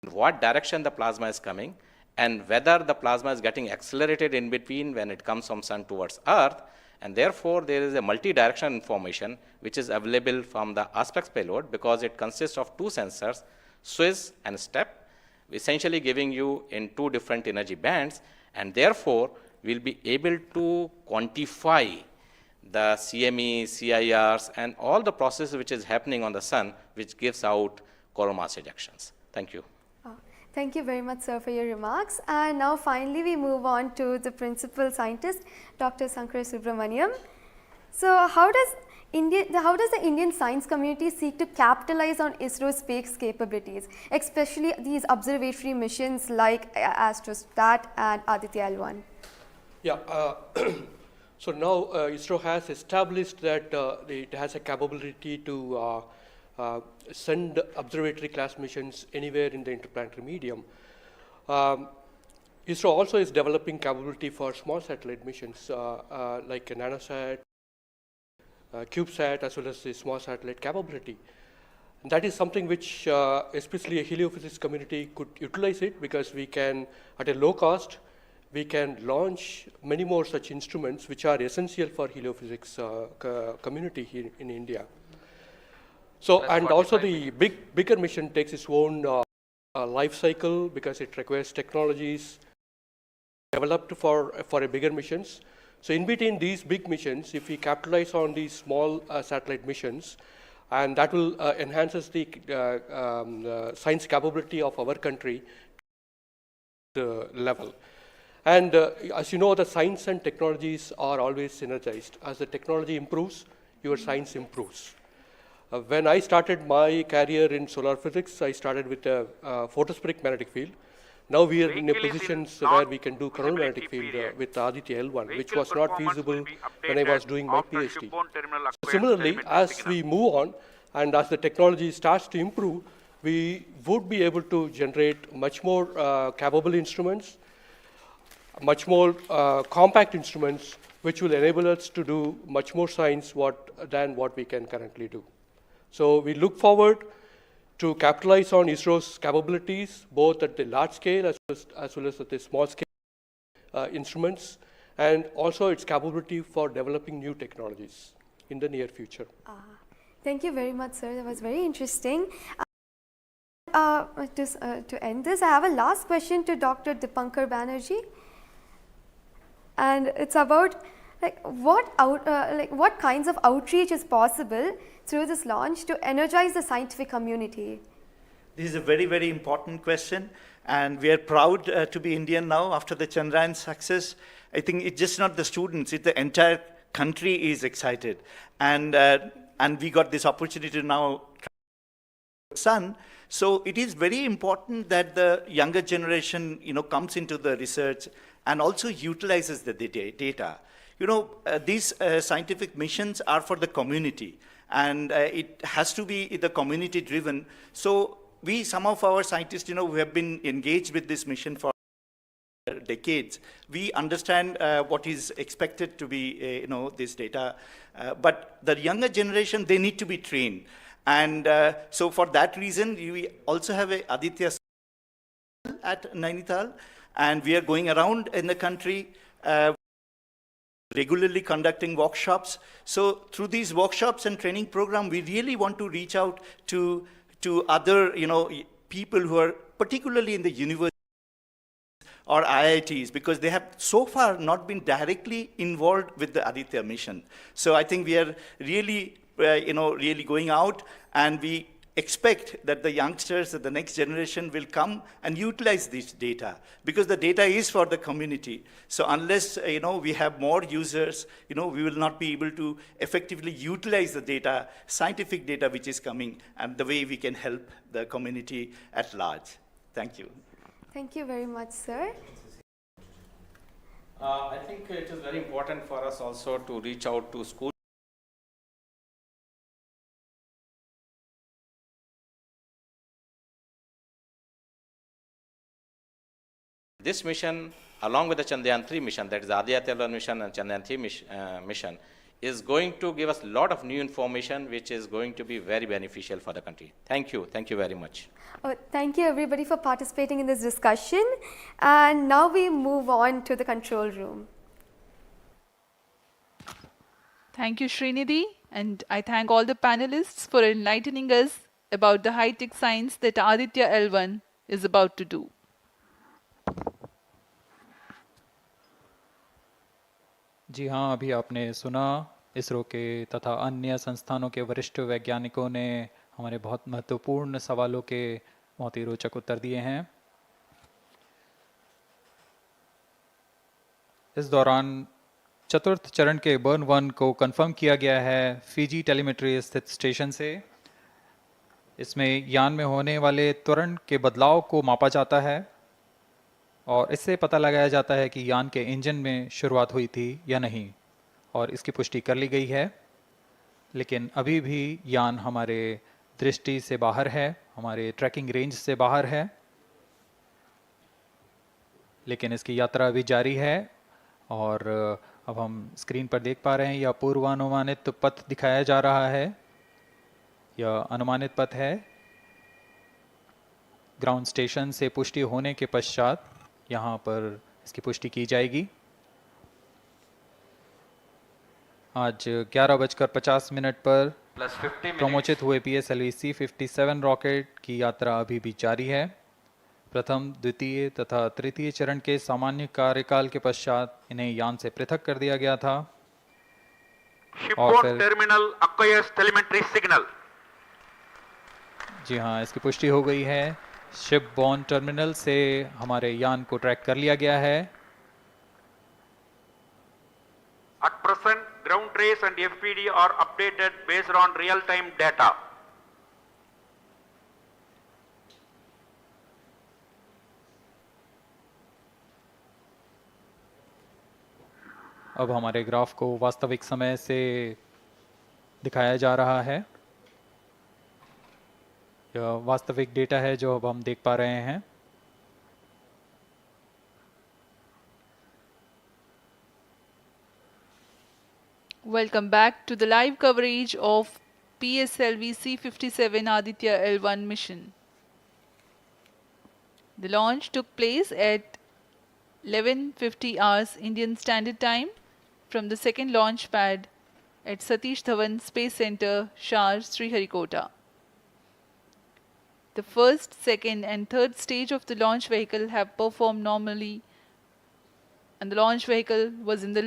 Speaker 16: in what direction the plasma is coming, and whether the plasma is getting accelerated in between when it comes from sun towards earth. And therefore, there is a multi-direction information which is available from the aspects payload, because it consists of two sensors, SWIS and STEP, essentially giving you in two different energy bands, and therefore we'll be able to quantify the CME, CIRs, and all the processes which is happening on the sun, which gives out coronal mass ejections. Thank you.
Speaker 14: Thank you very much, sir, for your remarks. And now finally we move on to the principal scientist, Dr. Sankar Subramaniam. So how does the Indian science community seek to capitalize on ISRO's space capabilities, especially these observatory missions like Astrostat and Aditya L1?
Speaker 15: Yeah. So now ISRO has established that it has a capability to send observatory class missions anywhere in the interplanetary medium. ISRO also is developing capability for small satellite missions like a nanosat, CubeSat as well as the small satellite capability. And that is something which especially a heliophysics community could utilize it, because we can, at a low cost, we can launch many more such instruments which are essential for heliophysics community here in India. So, and also the bigger mission takes its own life cycle, because it requires technologies developed for a bigger missions. So in between these big missions, if we capitalize on these small satellite missions, and that will enhances the science capability of our country level. And as you know, the science and technologies are always synergized. As the technology improves, your science improves. When I started my career in solar physics, I started with a photospheric magnetic field. Now we are in a position where we can do coronal magnetic field with Aditya L1, which was not feasible when I was doing my PhD. So similarly, as we move on and as the technology starts to improve, we would be able to generate much more capable instruments, much more compact instruments, which will enable us to do much more science than what we can currently do. So we look forward to capitalize on ISRO's capabilities, both at the large scale as well as at the small scale instruments, and also its capability for developing new technologies in the near future.
Speaker 14: Thank you very much, sir. That was very interesting. To end this, I have a last question to Dr. Dipankar Banerjee, and it's about what kinds of outreach is possible through this launch to energize the scientific community?
Speaker 20: This is a very, very important question, and we are proud to be Indian now after the Chandrayaan success. I think it's just not the students, it's the entire country is excited. And we got this opportunity to now sun. So it is very important that the younger generation, comes into the research and also utilizes the data. These scientific missions are for the community, and it has to be the community driven. So some of our scientists, who have been engaged with this mission for decades, we understand what is expected to be, this data. But the younger generation, they need to be trained. And so for that reason, we also have a Aditya at Nainital, and we are going around in the country regularly conducting workshops. So through these workshops and training program, we really want to reach out to other, people who are particularly in the universities or IITs, because they have so far not been directly involved with the Aditya mission. So I think we are really, really going out, and we expect that the youngsters, the next generation will come and utilize this data, because the data is for the community. So unless, we have more users, we will not be able to effectively utilize the data, scientific data which is coming, and the way we can help the community at large. Thank you.
Speaker 14: Thank you very much, sir.
Speaker 16: I think it is very important for us also to reach out to schools. This mission, along with the Chandrayaan 3 mission, that is the Aditya L1 mission and Chandrayaan 3 mission, is going to give us a lot of new information, which is going to be very beneficial for the country. Thank you. Thank you very much.
Speaker 14: Thank you, everybody, for participating in this discussion. And now we move on to the control room.
Speaker 9: Thank you, Srinidhi. And I thank all the panelists for enlightening us about the high-tech science that Aditya L1 is about to do.
Speaker 8: जी हाँ, अभी आपने सुना इसरो के तथा अन्य संस्थानों के वरिष्ठ वैज्ञानिकों ने हमारे बहुत महत्वपूर्ण सवालों के बहुत ही रोचक उत्तर दिए हैं। इस दौरान चतुर्थ चरण के बर्न 1 को कंफर्म किया गया है फिजी टेलीमेट्री स्थित स्टेशन से। इसमें यान में होने वाले त्वरण के बदलाव को मापा जाता है और इससे पता लगाया जाता है कि यान के इंजन में शुरुआत हुई थी या नहीं, और इसकी पुष्टि कर ली गई है। लेकिन अभी भी यान हमारे दृष्टि से बाहर है, हमारे ट्रैकिंग रेंज से बाहर है, लेकिन इसकी यात्रा अभी जारी है और अब हम स्क्रीन पर देख पा रहे हैं यह पूर्वानुमानित पथ दिखाया जा रहा है। यह अनुमानित पथ है। ग्राउंड स्टेशन से पुष्टि होने के पश्चात यहाँ पर इसकी पुष्टि की जाएगी। आज 11:50 पर प्रमोचित हुए PSLV C57 रॉकेट की यात्रा अभी भी जारी है। प्रथम, द्वितीय तथा तृतीय चरण के सामान्य कार्यकाल के पश्चात इन्हें यान से पृथक कर दिया गया था। और फिर
Speaker 11: टर्मिनल acquires telemetry signal.
Speaker 8: जी हाँ, इसकी पुष्टि हो गई है। शिप बॉर्न टर्मिनल से हमारे यान को ट्रैक कर लिया गया है।
Speaker 11: At present, ground trace and FPD are updated based on real-time data.
Speaker 8: अब हमारे ग्राफ को वास्तविक समय से दिखाया जा रहा है। यह वास्तविक डेटा है जो अब हम देख पा रहे हैं।
Speaker 9: Welcome back to the live coverage of PSLV C57 Aditya L1 mission. The launch took place at 11:50 hours Indian Standard Time from the second launch pad at Satish Dhawan Space Center, Shar, Sriharikota. The first, second and third stage of the launch vehicle have performed normally, and the launch vehicle was in the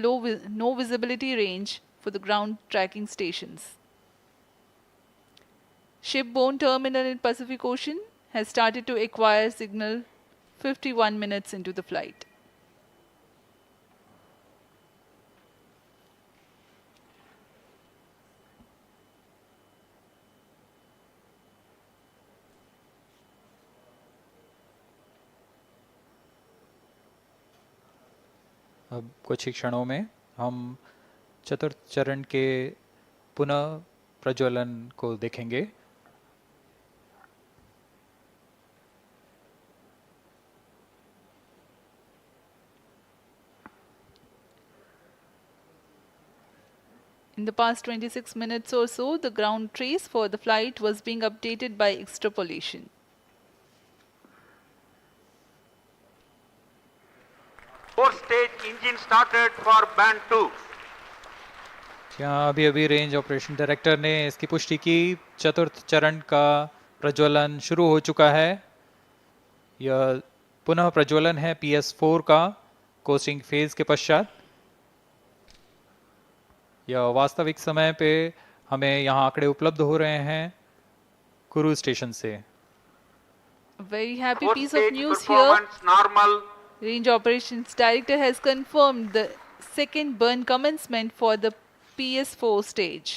Speaker 9: no visibility range for the ground tracking stations. Shipborne terminal in Pacific Ocean has started to acquire signal 51 minutes into the flight.
Speaker 8: अब कुछ ही क्षणों में हम चतुर्थ चरण के पुनः प्रज्वलन को देखेंगे।
Speaker 9: In the past 26 minutes or so, the ground trace for the flight was being updated by extrapolation.
Speaker 11: Fourth stage engine started for band 2.
Speaker 8: यहाँ अभी रेंज ऑपरेशन डायरेक्टर ने इसकी पुष्टि की। चतुर्थ चरण का प्रज्वलन शुरू हो चुका है। यह पुनः प्रज्वलन है PS4 का कोस्टिंग फेज के पश्चात। यह वास्तविक समय पे हमें यहाँ आंकड़े उपलब्ध हो रहे हैं क्रूज स्टेशन से।
Speaker 9: Very happy piece of news here.
Speaker 11: Normal.
Speaker 9: Range Operations Director has confirmed the second burn commencement for the PS4 stage.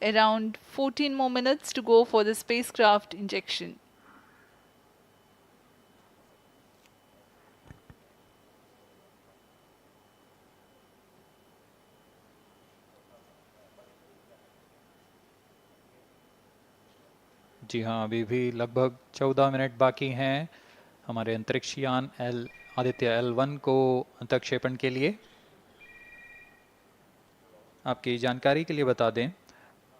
Speaker 9: Around 14 more minutes to go for the spacecraft injection.
Speaker 8: जी हाँ, अभी भी लगभग 14 minute बाकी हैं हमारे अंतरिक्ष यान आदित्य L1 को अंतक्षेपण के लिए। आपकी जानकारी के लिए बता दें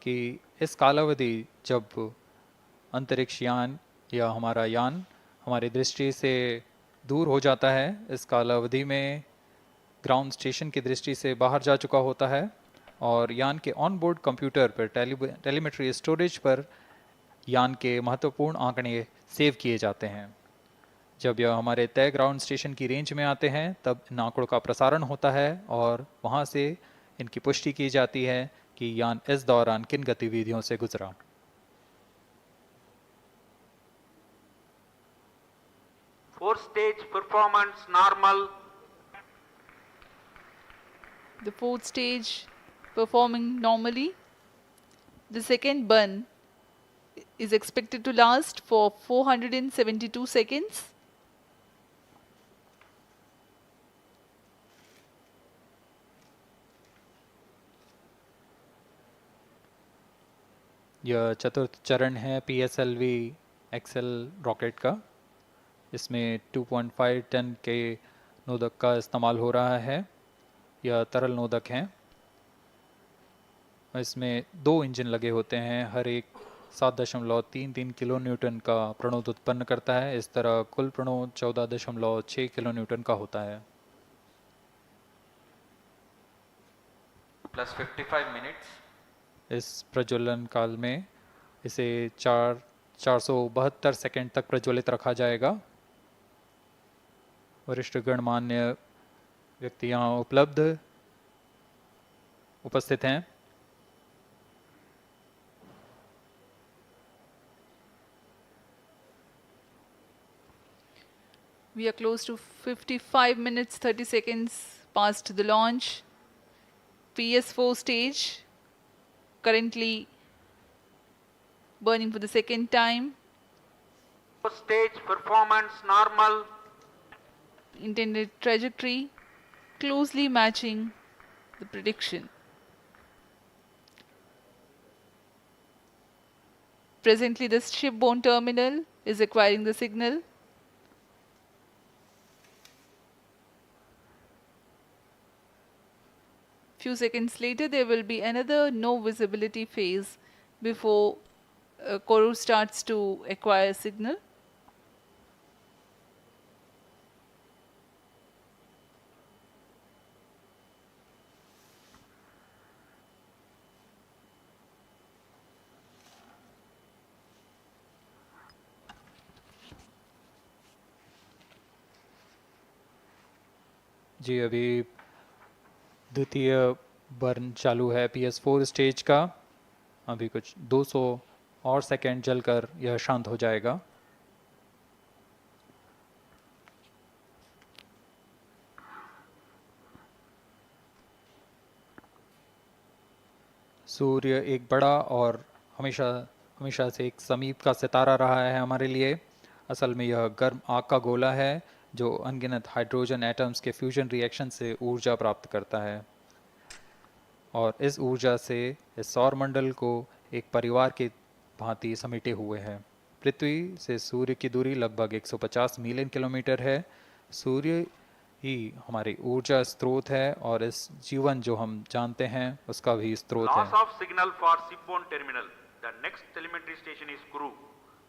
Speaker 8: कि इस कालावधि जब अंतरिक्ष यान या हमारा यान हमारी दृष्टि से दूर हो जाता है, इस कालावधि में ग्राउंड स्टेशन की दृष्टि से बाहर जा चुका होता है और यान के ऑन बोर्ड कंप्यूटर पर टेलीमेट्री स्टोरेज पर यान के महत्वपूर्ण आंकड़े सेव किए जाते हैं। जब यह हमारे तय ग्राउंड स्टेशन की रेंज में आते हैं तब इन आंकड़ों का प्रसारण होता है और वहां से इनकी पुष्टि की जाती है कि यान इस दौरान किन गतिविधियों से गुजरा।
Speaker 11: Fourth stage performance normal.
Speaker 9: The fourth stage performing normally. The second burn is expected to last for 472 seconds.
Speaker 8: यह चतुर्थ चरण है PSLV XL रॉकेट का। इसमें 2.5 टन के नोदक का इस्तेमाल हो रहा है। यह तरल नोदक हैं। इसमें 2 इंजन लगे होते हैं, हर एक 7.33 किलो न्यूटन का प्रणोद उत्पन्न करता है। इस तरह कुल प्रणोद 14.6 किलो न्यूटन का होता है।
Speaker 4: Plus 55 minutes.
Speaker 8: इस प्रज्वलन काल में इसे 472 सेकंड तक प्रज्वलित रखा जाएगा। वरिष्ठ गणमान्य व्यक्ति यहाँ उपस्थित हैं।
Speaker 9: We are close to 55 minutes 30 seconds past the launch. PS4 stage currently burning for the second time.
Speaker 11: Stage performance normal.
Speaker 9: Intended trajectory closely matching the prediction. Presently, the shipborne terminal is acquiring the signal. Few seconds later, there will be another no visibility phase before Koru starts to acquire signal.
Speaker 8: जी, अभी द्वितीय burn चालू है PS4 stage का। अभी कुछ 200 और second जलकर यह शांत हो जाएगा। सूर्य एक बड़ा और हमेशा से एक समीप का सितारा रहा है हमारे लिए। असल में यह गर्म आग का गोला है जो अनगिनत हाइड्रोजन एटम्स के फ्यूजन रिएक्शन से ऊर्जा प्राप्त करता है, और इस ऊर्जा से इस सौर मंडल को एक परिवार की भांति समेटे हुए है। पृथ्वी से सूर्य की दूरी लगभग 150 मिलियन किलोमीटर है। सूर्य ही हमारी ऊर्जा स्रोत है और इस जीवन जो हम जानते हैं उसका भी स्रोत है।
Speaker 11: Loss of signal for shipborne terminal. The next telemetry station is Kuru.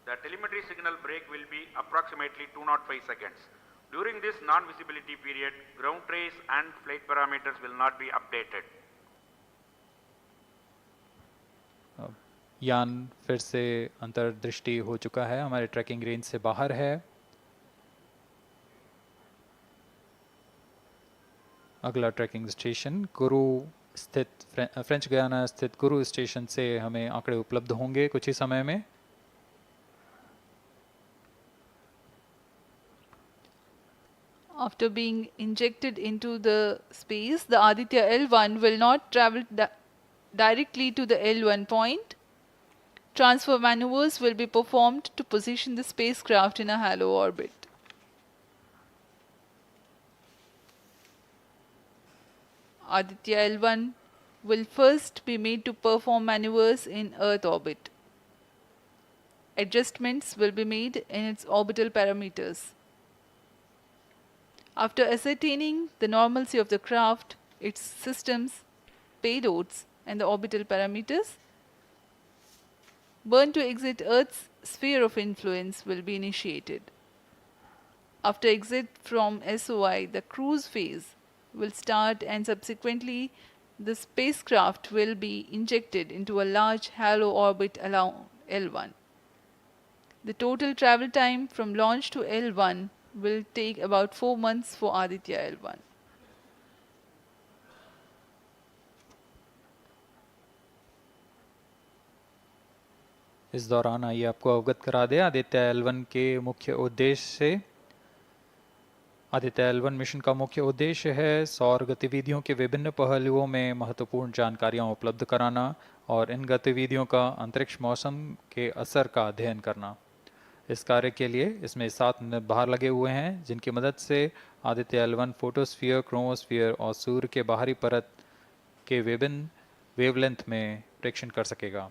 Speaker 11: The telemetry signal break will be approximately 205 seconds. During this non-visibility period, ground trace and flight parameters will not be updated.
Speaker 8: यान फिर से अंतर्दृष्टि हो चुका है, हमारे trekking range से बाहर है। अगला ट्रैकिंग स्टेशन कुरु स्थित फ्रेंच गयाना स्थित कुरु स्टेशन से हमें आंकड़े उपलब्ध होंगे कुछ ही समय में।
Speaker 9: After being injected into the space, the Aditya L1 will not travel directly to the L1 point. Transfer maneuvers will be performed to position the spacecraft in a halo orbit. Aditya L1 will first be made to perform maneuvers in Earth orbit. Adjustments will be made in its orbital parameters. After ascertaining the normalcy of the craft, its systems, payloads, and the orbital parameters, burn to exit Earth's sphere of influence will be initiated. After exit from SOI, the cruise phase will start, and subsequently the spacecraft will be injected into a large halo orbit along L1. The total travel time from launch to L1 will take about 4 months for Aditya L1.
Speaker 8: इस दौरान आइए आपको अवगत करा दें Aditya L1 के मुख्य उद्देश्य से। आदित्य L1 मिशन का मुख्य उद्देश्य है सौर गतिविधियों के विभिन्न पहलुओं में महत्वपूर्ण जानकारियां उपलब्ध कराना और इन गतिविधियों का अंतरिक्ष मौसम के असर का अध्ययन करना। इस कार्य के लिए इसमें 7 भार लगे हुए हैं जिनकी मदद से आदित्य L1 फोटोस्फीयर, क्रोमोस्फीयर और सूर्य के बाहरी परत के विभिन्न वेवलेंथ में प्रेक्षण कर सकेगा।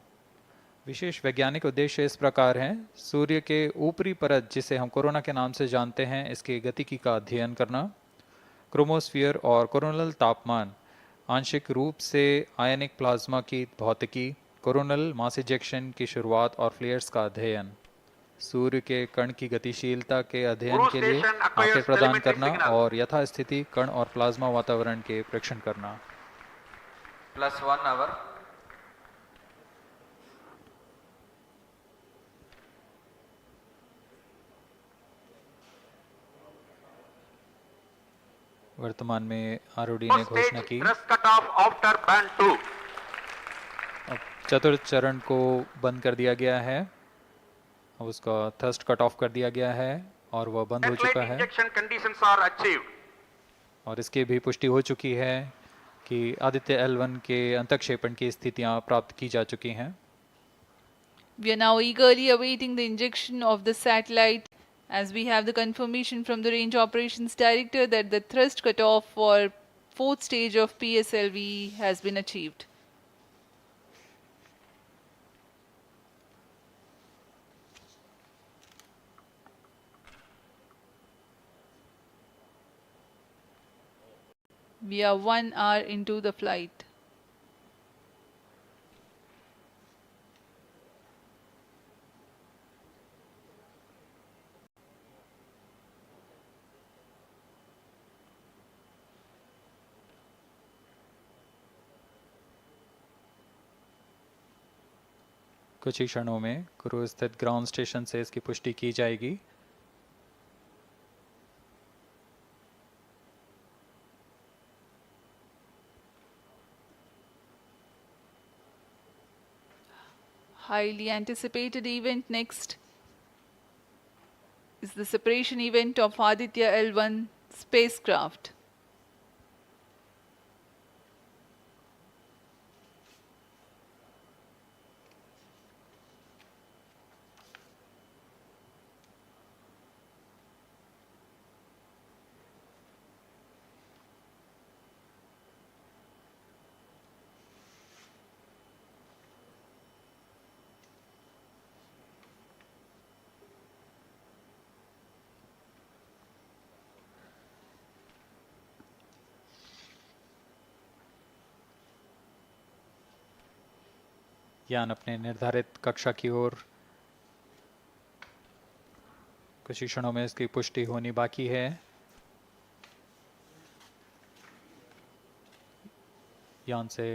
Speaker 8: विशेष वैज्ञानिक उद्देश्य इस प्रकार हैं: सूर्य के ऊपरी परत जिसे हम कोरोना के नाम से जानते हैं, इसके गतिकी का अध्ययन करना, क्रोमोस्फीयर और कोरोनल तापमान, आंशिक रूप से आयनिक प्लाज्मा की भौतिकी, कोरोनल मास इजेक्शन की शुरुआत और फ्लेयर्स का अध्ययन, सूर्य के कण की गतिशीलता के अध्ययन के लिए आंकड़े प्रदान करना और यथास्थिति कण और प्लाज्मा वातावरण के परीक्षण करना।
Speaker 4: +1 hour.
Speaker 8: वर्तमान में आरओडी ने घोषणा की अब चतुर्थ चरण को बंद कर दिया गया है, अब उसका थ्रस्ट कट ऑफ कर दिया गया है और वह बंद हो चुका है और इसकी भी पुष्टि हो चुकी है कि आदित्य L1 के अंतक्षेपण की स्थितियां प्राप्त की जा चुकी हैं।
Speaker 9: We are now eagerly awaiting the injection of the satellite as we have the confirmation from the Range Operations Director that the thrust cutoff for 4th stage of PSLV has been achieved. We are 1 hour into the flight.
Speaker 8: कुछ ही क्षणों में cruise स्थित ground station से इसकी पुष्टि की जाएगी।
Speaker 9: Highly anticipated event next is the separation event of Aditya L1 spacecraft.
Speaker 8: यान अपने निर्धारित कक्षा की ओर कुछ ही क्षणों में इसकी पुष्टि होनी बाकी है। यान से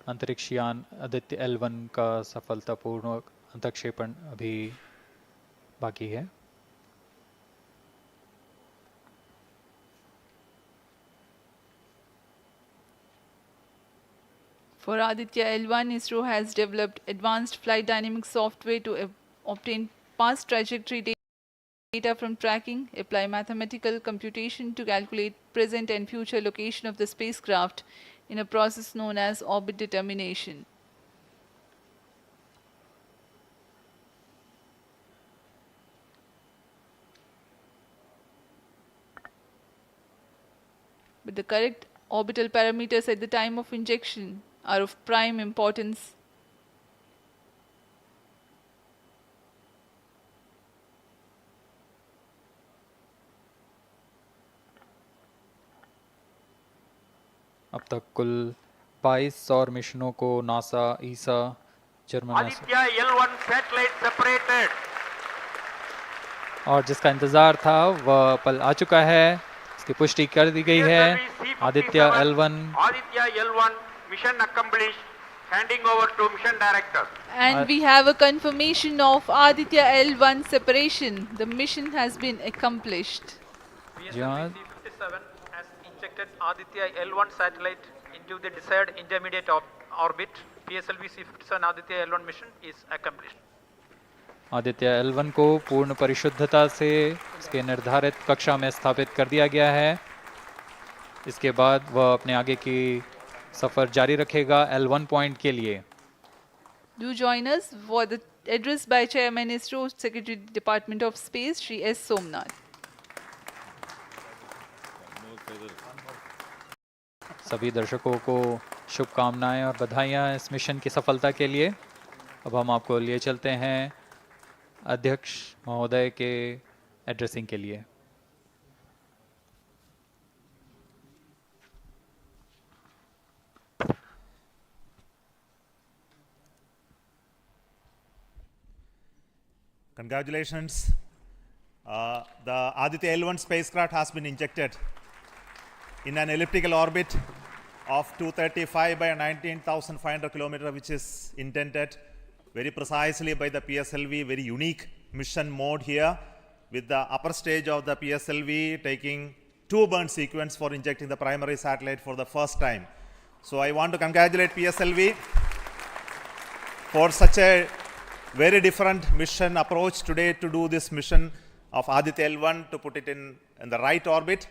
Speaker 8: अंतरिक्ष यान आदित्य L1 का सफलतापूर्ण अंतक्षेपण अभी बाकी है।
Speaker 9: For Aditya L1, ISRO has developed advanced flight dynamic software to obtain past trajectory data from tracking, apply mathematical computation to calculate present and future location of the spacecraft in a process known as orbit determination. But the correct orbital parameters at the time of injection are of prime importance.
Speaker 8: अब तक कुल 22 सौर मिशनों को NASA, ईसा, German
Speaker 11: Aditya L1 satellite separated.
Speaker 8: और जिसका इंतजार था वह पल आ चुका है, इसकी पुष्टि कर दी गई है। Aditya
Speaker 11: L1 mission accomplished, handing over to mission director.
Speaker 9: And we have a confirmation of Aditya L1 separation. The mission has been accomplished.
Speaker 5: PSLV C57 has injected Aditya L1 satellite into the desired intermediate orbit. PSLV C57 Aditya L1 mission is accomplished.
Speaker 8: Aditya L1 को पूर्ण परिशुद्धता से इसके निर्धारित कक्षा में स्थापित कर दिया गया है। इसके बाद वह अपने आगे की सफर जारी रखेगा L1 पॉइंट के लिए।
Speaker 9: Do join us for the address by Chairman ISRO Secretary Department of Space Shri S. Somnath.
Speaker 8: सभी दर्शकों को शुभकामनाएं और बधाइयां इस मिशन की सफलता के लिए। अब हम आपको लिए चलते हैं अध्यक्ष महोदय के एड्रेसिंग के लिए।
Speaker 2: Congratulations. The Aditya L1 spacecraft has been injected in an elliptical orbit of 235 by 19,500 kilometers, which is intended very precisely by the PSLV, very unique mission mode here, with the upper stage of the PSLV taking 2 burn sequence for injecting the primary satellite for the first time. So I want to congratulate PSLV for such a very different mission approach today to do this mission of Aditya L1 to put it in the right orbit.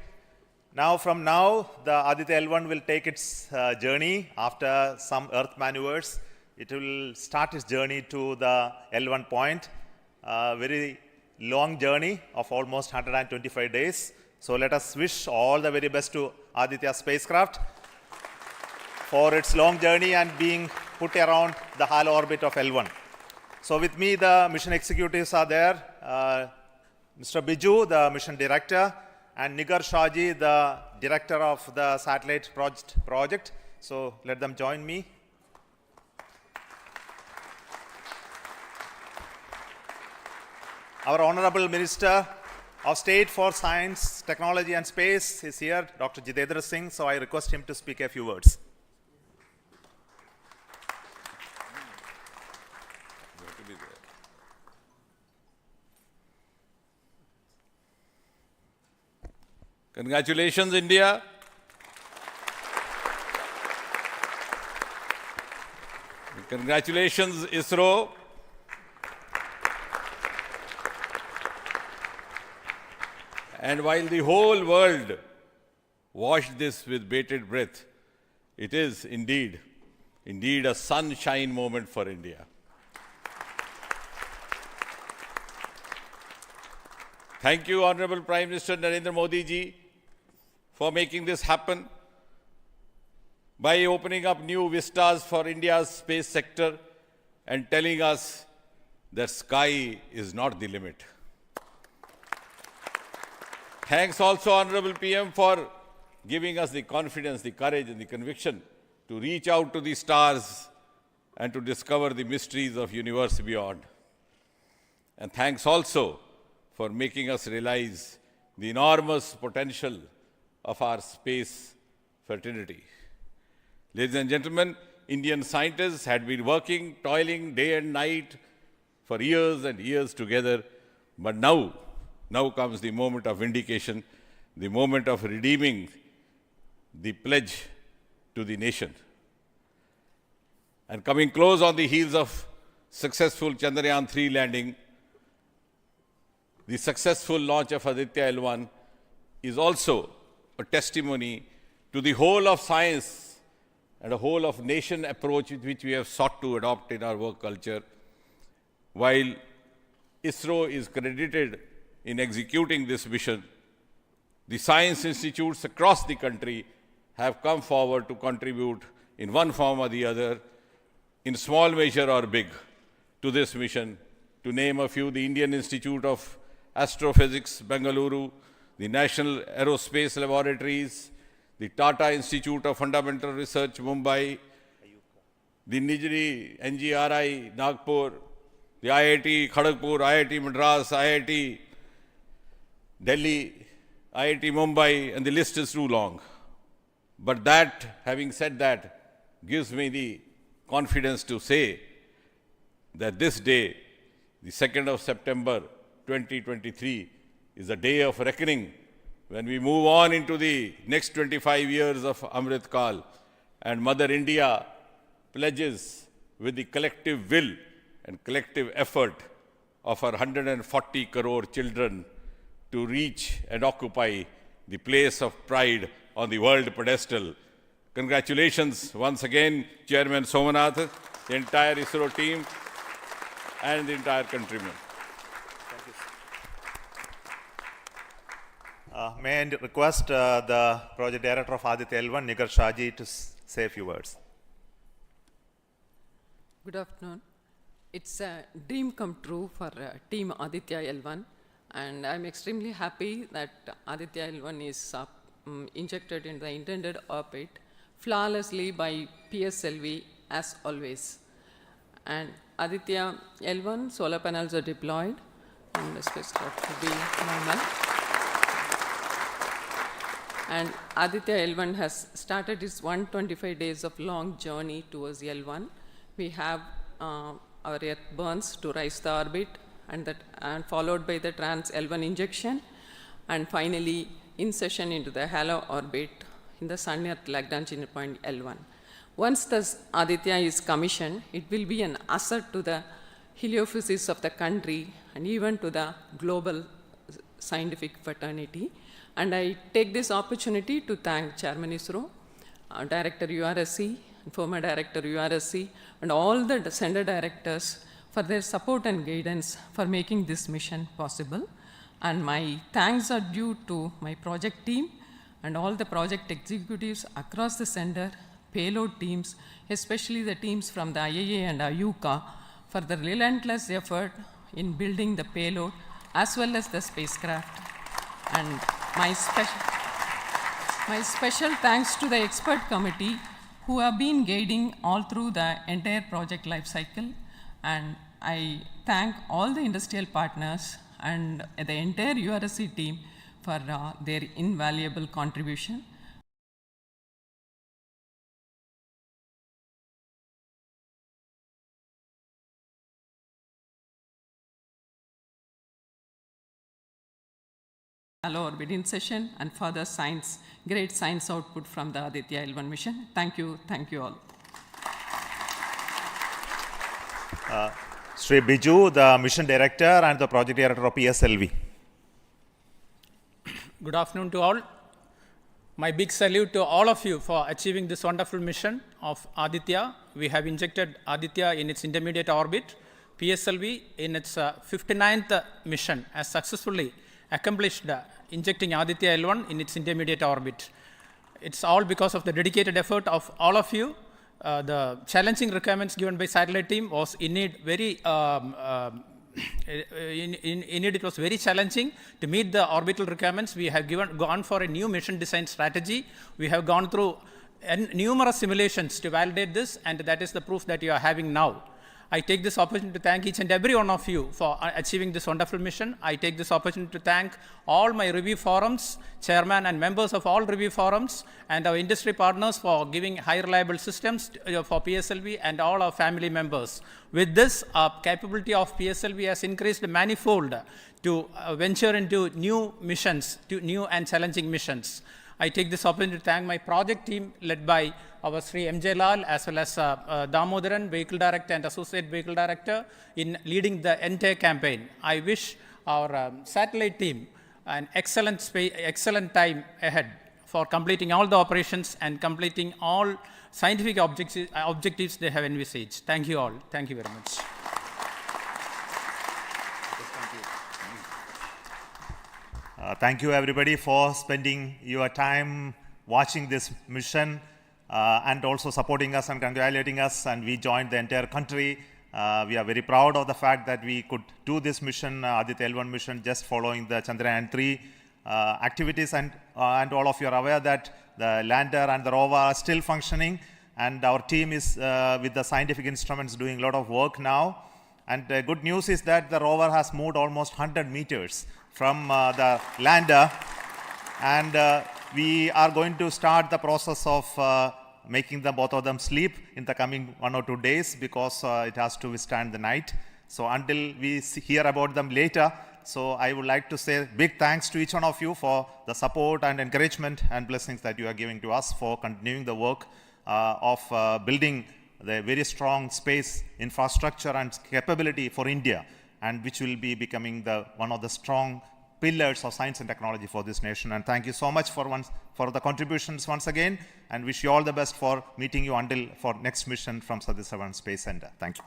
Speaker 2: Now, from now, the Aditya L1 will take its journey after some Earth maneuvers. It will start its journey to the L1 point, a very long journey of almost 125 days. So let us wish all the very best to Aditya spacecraft for its long journey and being put around the halo orbit of L1. So with me, the mission executives are there. Mr. Biju, the mission director, and Nigar Shahji, the director of the satellite project. So let them join me. Our Honorable Minister of State for Science, Technology and Space is here, Dr. Jitendra Singh. So I request him to speak a few words.
Speaker 10: Congratulations, India. Congratulations, ISRO. And while the whole world watched this with bated breath, it is indeed a sunshine moment for India. Thank you, Honorable Prime Minister Narendra Modi ji, for making this happen by opening up new vistas for India's space sector and telling us that sky is not the limit. Thanks also, Honorable PM, for giving us the confidence, the courage and the conviction to reach out to the stars and to discover the mysteries of universe beyond. And thanks also for making us realize the enormous potential of our space fraternity. Ladies and gentlemen, Indian scientists had been working, toiling day and night for years and years together, but now comes the moment of vindication, the moment of redeeming the pledge to the nation. And coming close on the heels of successful Chandrayaan 3 landing, the successful launch of Aditya L1 is also a testimony to the whole of science and a whole of nation approach which we have sought to adopt in our work culture. While ISRO is credited in executing this mission, the science institutes across the country have come forward to contribute in one form or the other, in small measure or big, to this mission. To name a few, the Indian Institute of Astrophysics, Bengaluru, the National Aerospace Laboratories, the Tata Institute of Fundamental Research, Mumbai, the Nijri NGRI, Nagpur, the IIT Kharagpur, IIT Madras, IIT Delhi, IIT Mumbai, and the list is too long. But that, having said that, gives me the confidence to say that this day, the 2nd of September 2023, is a day of reckoning when we move on into the next 25 years of Amrit Kal, and Mother India pledges with the collective will and collective effort of her 140 crore children to reach and occupy the place of pride on the world pedestal. Congratulations once again, Chairman Somanath, the entire ISRO team, and the entire countrymen.
Speaker 2: May I request the project director of Aditya L1, Nigar Shahji, to say a few words.
Speaker 23: Good afternoon. It's a dream come true for Team Aditya L1, and I'm extremely happy that Aditya L1 is injected in the intended orbit flawlessly by PSLV as always. And Aditya L1 solar panels are deployed, and the spacecraft to be normal. And Aditya L1 has started its 125 days of long journey towards L1. We have our Earth burns to rise the orbit, and followed by the trans L1 injection, and finally insertion into the halo orbit in the Sun Earth Lagrange Point L1. Once the Aditya is commissioned, it will be an asset to the heliophysics of the country and even to the global scientific fraternity. And I take this opportunity to thank Chairman ISRO, Director URSC, former Director URSC, and all the center directors for their support and guidance for making this mission possible. And my thanks are due to my project team and all the project executives across the center, payload teams, especially the teams from the IAA and IUCA, for the relentless effort in building the payload as well as the spacecraft. And my special thanks to the expert committee who have been guiding all through the entire project life cycle. And I thank all the industrial partners and the entire URSC team for their invaluable contribution. Hello orbit insertion and further great science output from the Aditya L1 mission. Thank you all.
Speaker 2: Sri Biju, the mission director and the project director of PSLV.
Speaker 3: Good afternoon to all. My big salute to all of you for achieving this wonderful mission of Aditya. We have injected Aditya in its intermediate orbit. PSLV in its 59th mission has successfully accomplished injecting Aditya L1 in its intermediate orbit. It's all because of the dedicated effort of all of you. The challenging requirements given by satellite team was it was very challenging to meet the orbital requirements. We have gone for a new mission design strategy. We have gone through numerous simulations to validate this, and that is the proof that you are having now. I take this opportunity to thank each and every one of you for achieving this wonderful mission. I take this opportunity to thank all my review forums, chairman and members of all review forums, and our industry partners for giving high reliable systems for PSLV, and all our family members. With this, our capability of PSLV has increased manifold to venture into new missions, to new and challenging missions. I take this opportunity to thank my project team led by our Sri M.J. Lal as well as Damodaran, Vehicle Director and Associate Vehicle Director, in leading the entire campaign. I wish our satellite team an excellent time ahead for completing all the operations and completing all scientific objectives they have envisaged. Thank you all. Thank you very much.
Speaker 2: Thank you everybody for spending your time watching this mission and also supporting us and congratulating us, and we joined the entire country. We are very proud of the fact that we could do this mission, Aditya L1 mission, just following the Chandrayaan 3 activities, and all of you are aware that the lander and the rover are still functioning, and our team is with the scientific instruments doing a lot of work now. And the good news is that the rover has moved almost 100 meters from the lander, and we are going to start the process of making both of them sleep in the coming 1 or 2 days, because it has to withstand the night. So until we hear about them later, so I would like to say big thanks to each one of you for the support and encouragement and blessings that you are giving to us for continuing the work of building the very strong space infrastructure and capability for India, and which will be becoming one of the strong pillars of science and technology for this nation. And thank you so much for the contributions once again, and wish you all the best for meeting you for next mission from Satish Dhawan Space Center. Thank you.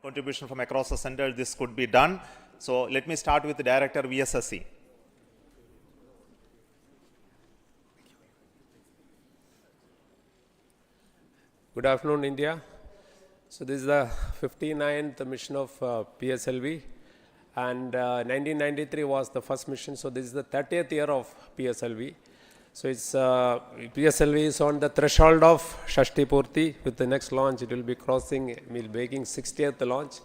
Speaker 2: contribution from across the center, this could be done. So let me start with the Director VSSC.
Speaker 6: Good afternoon, India. So this is the 59th mission of PSLV, and 1993 was the first mission. So this is the 30th year of PSLV. So it's PSLV is on the threshold of Shashti Purti. With the next launch, it will be crossing, making 60th launch.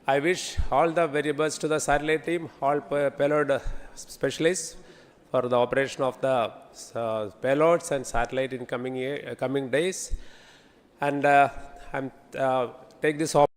Speaker 6: I wish all the very best to the satellite team, all payload specialists for the operation of the payloads and satellite in coming days. And I'm take this opportunity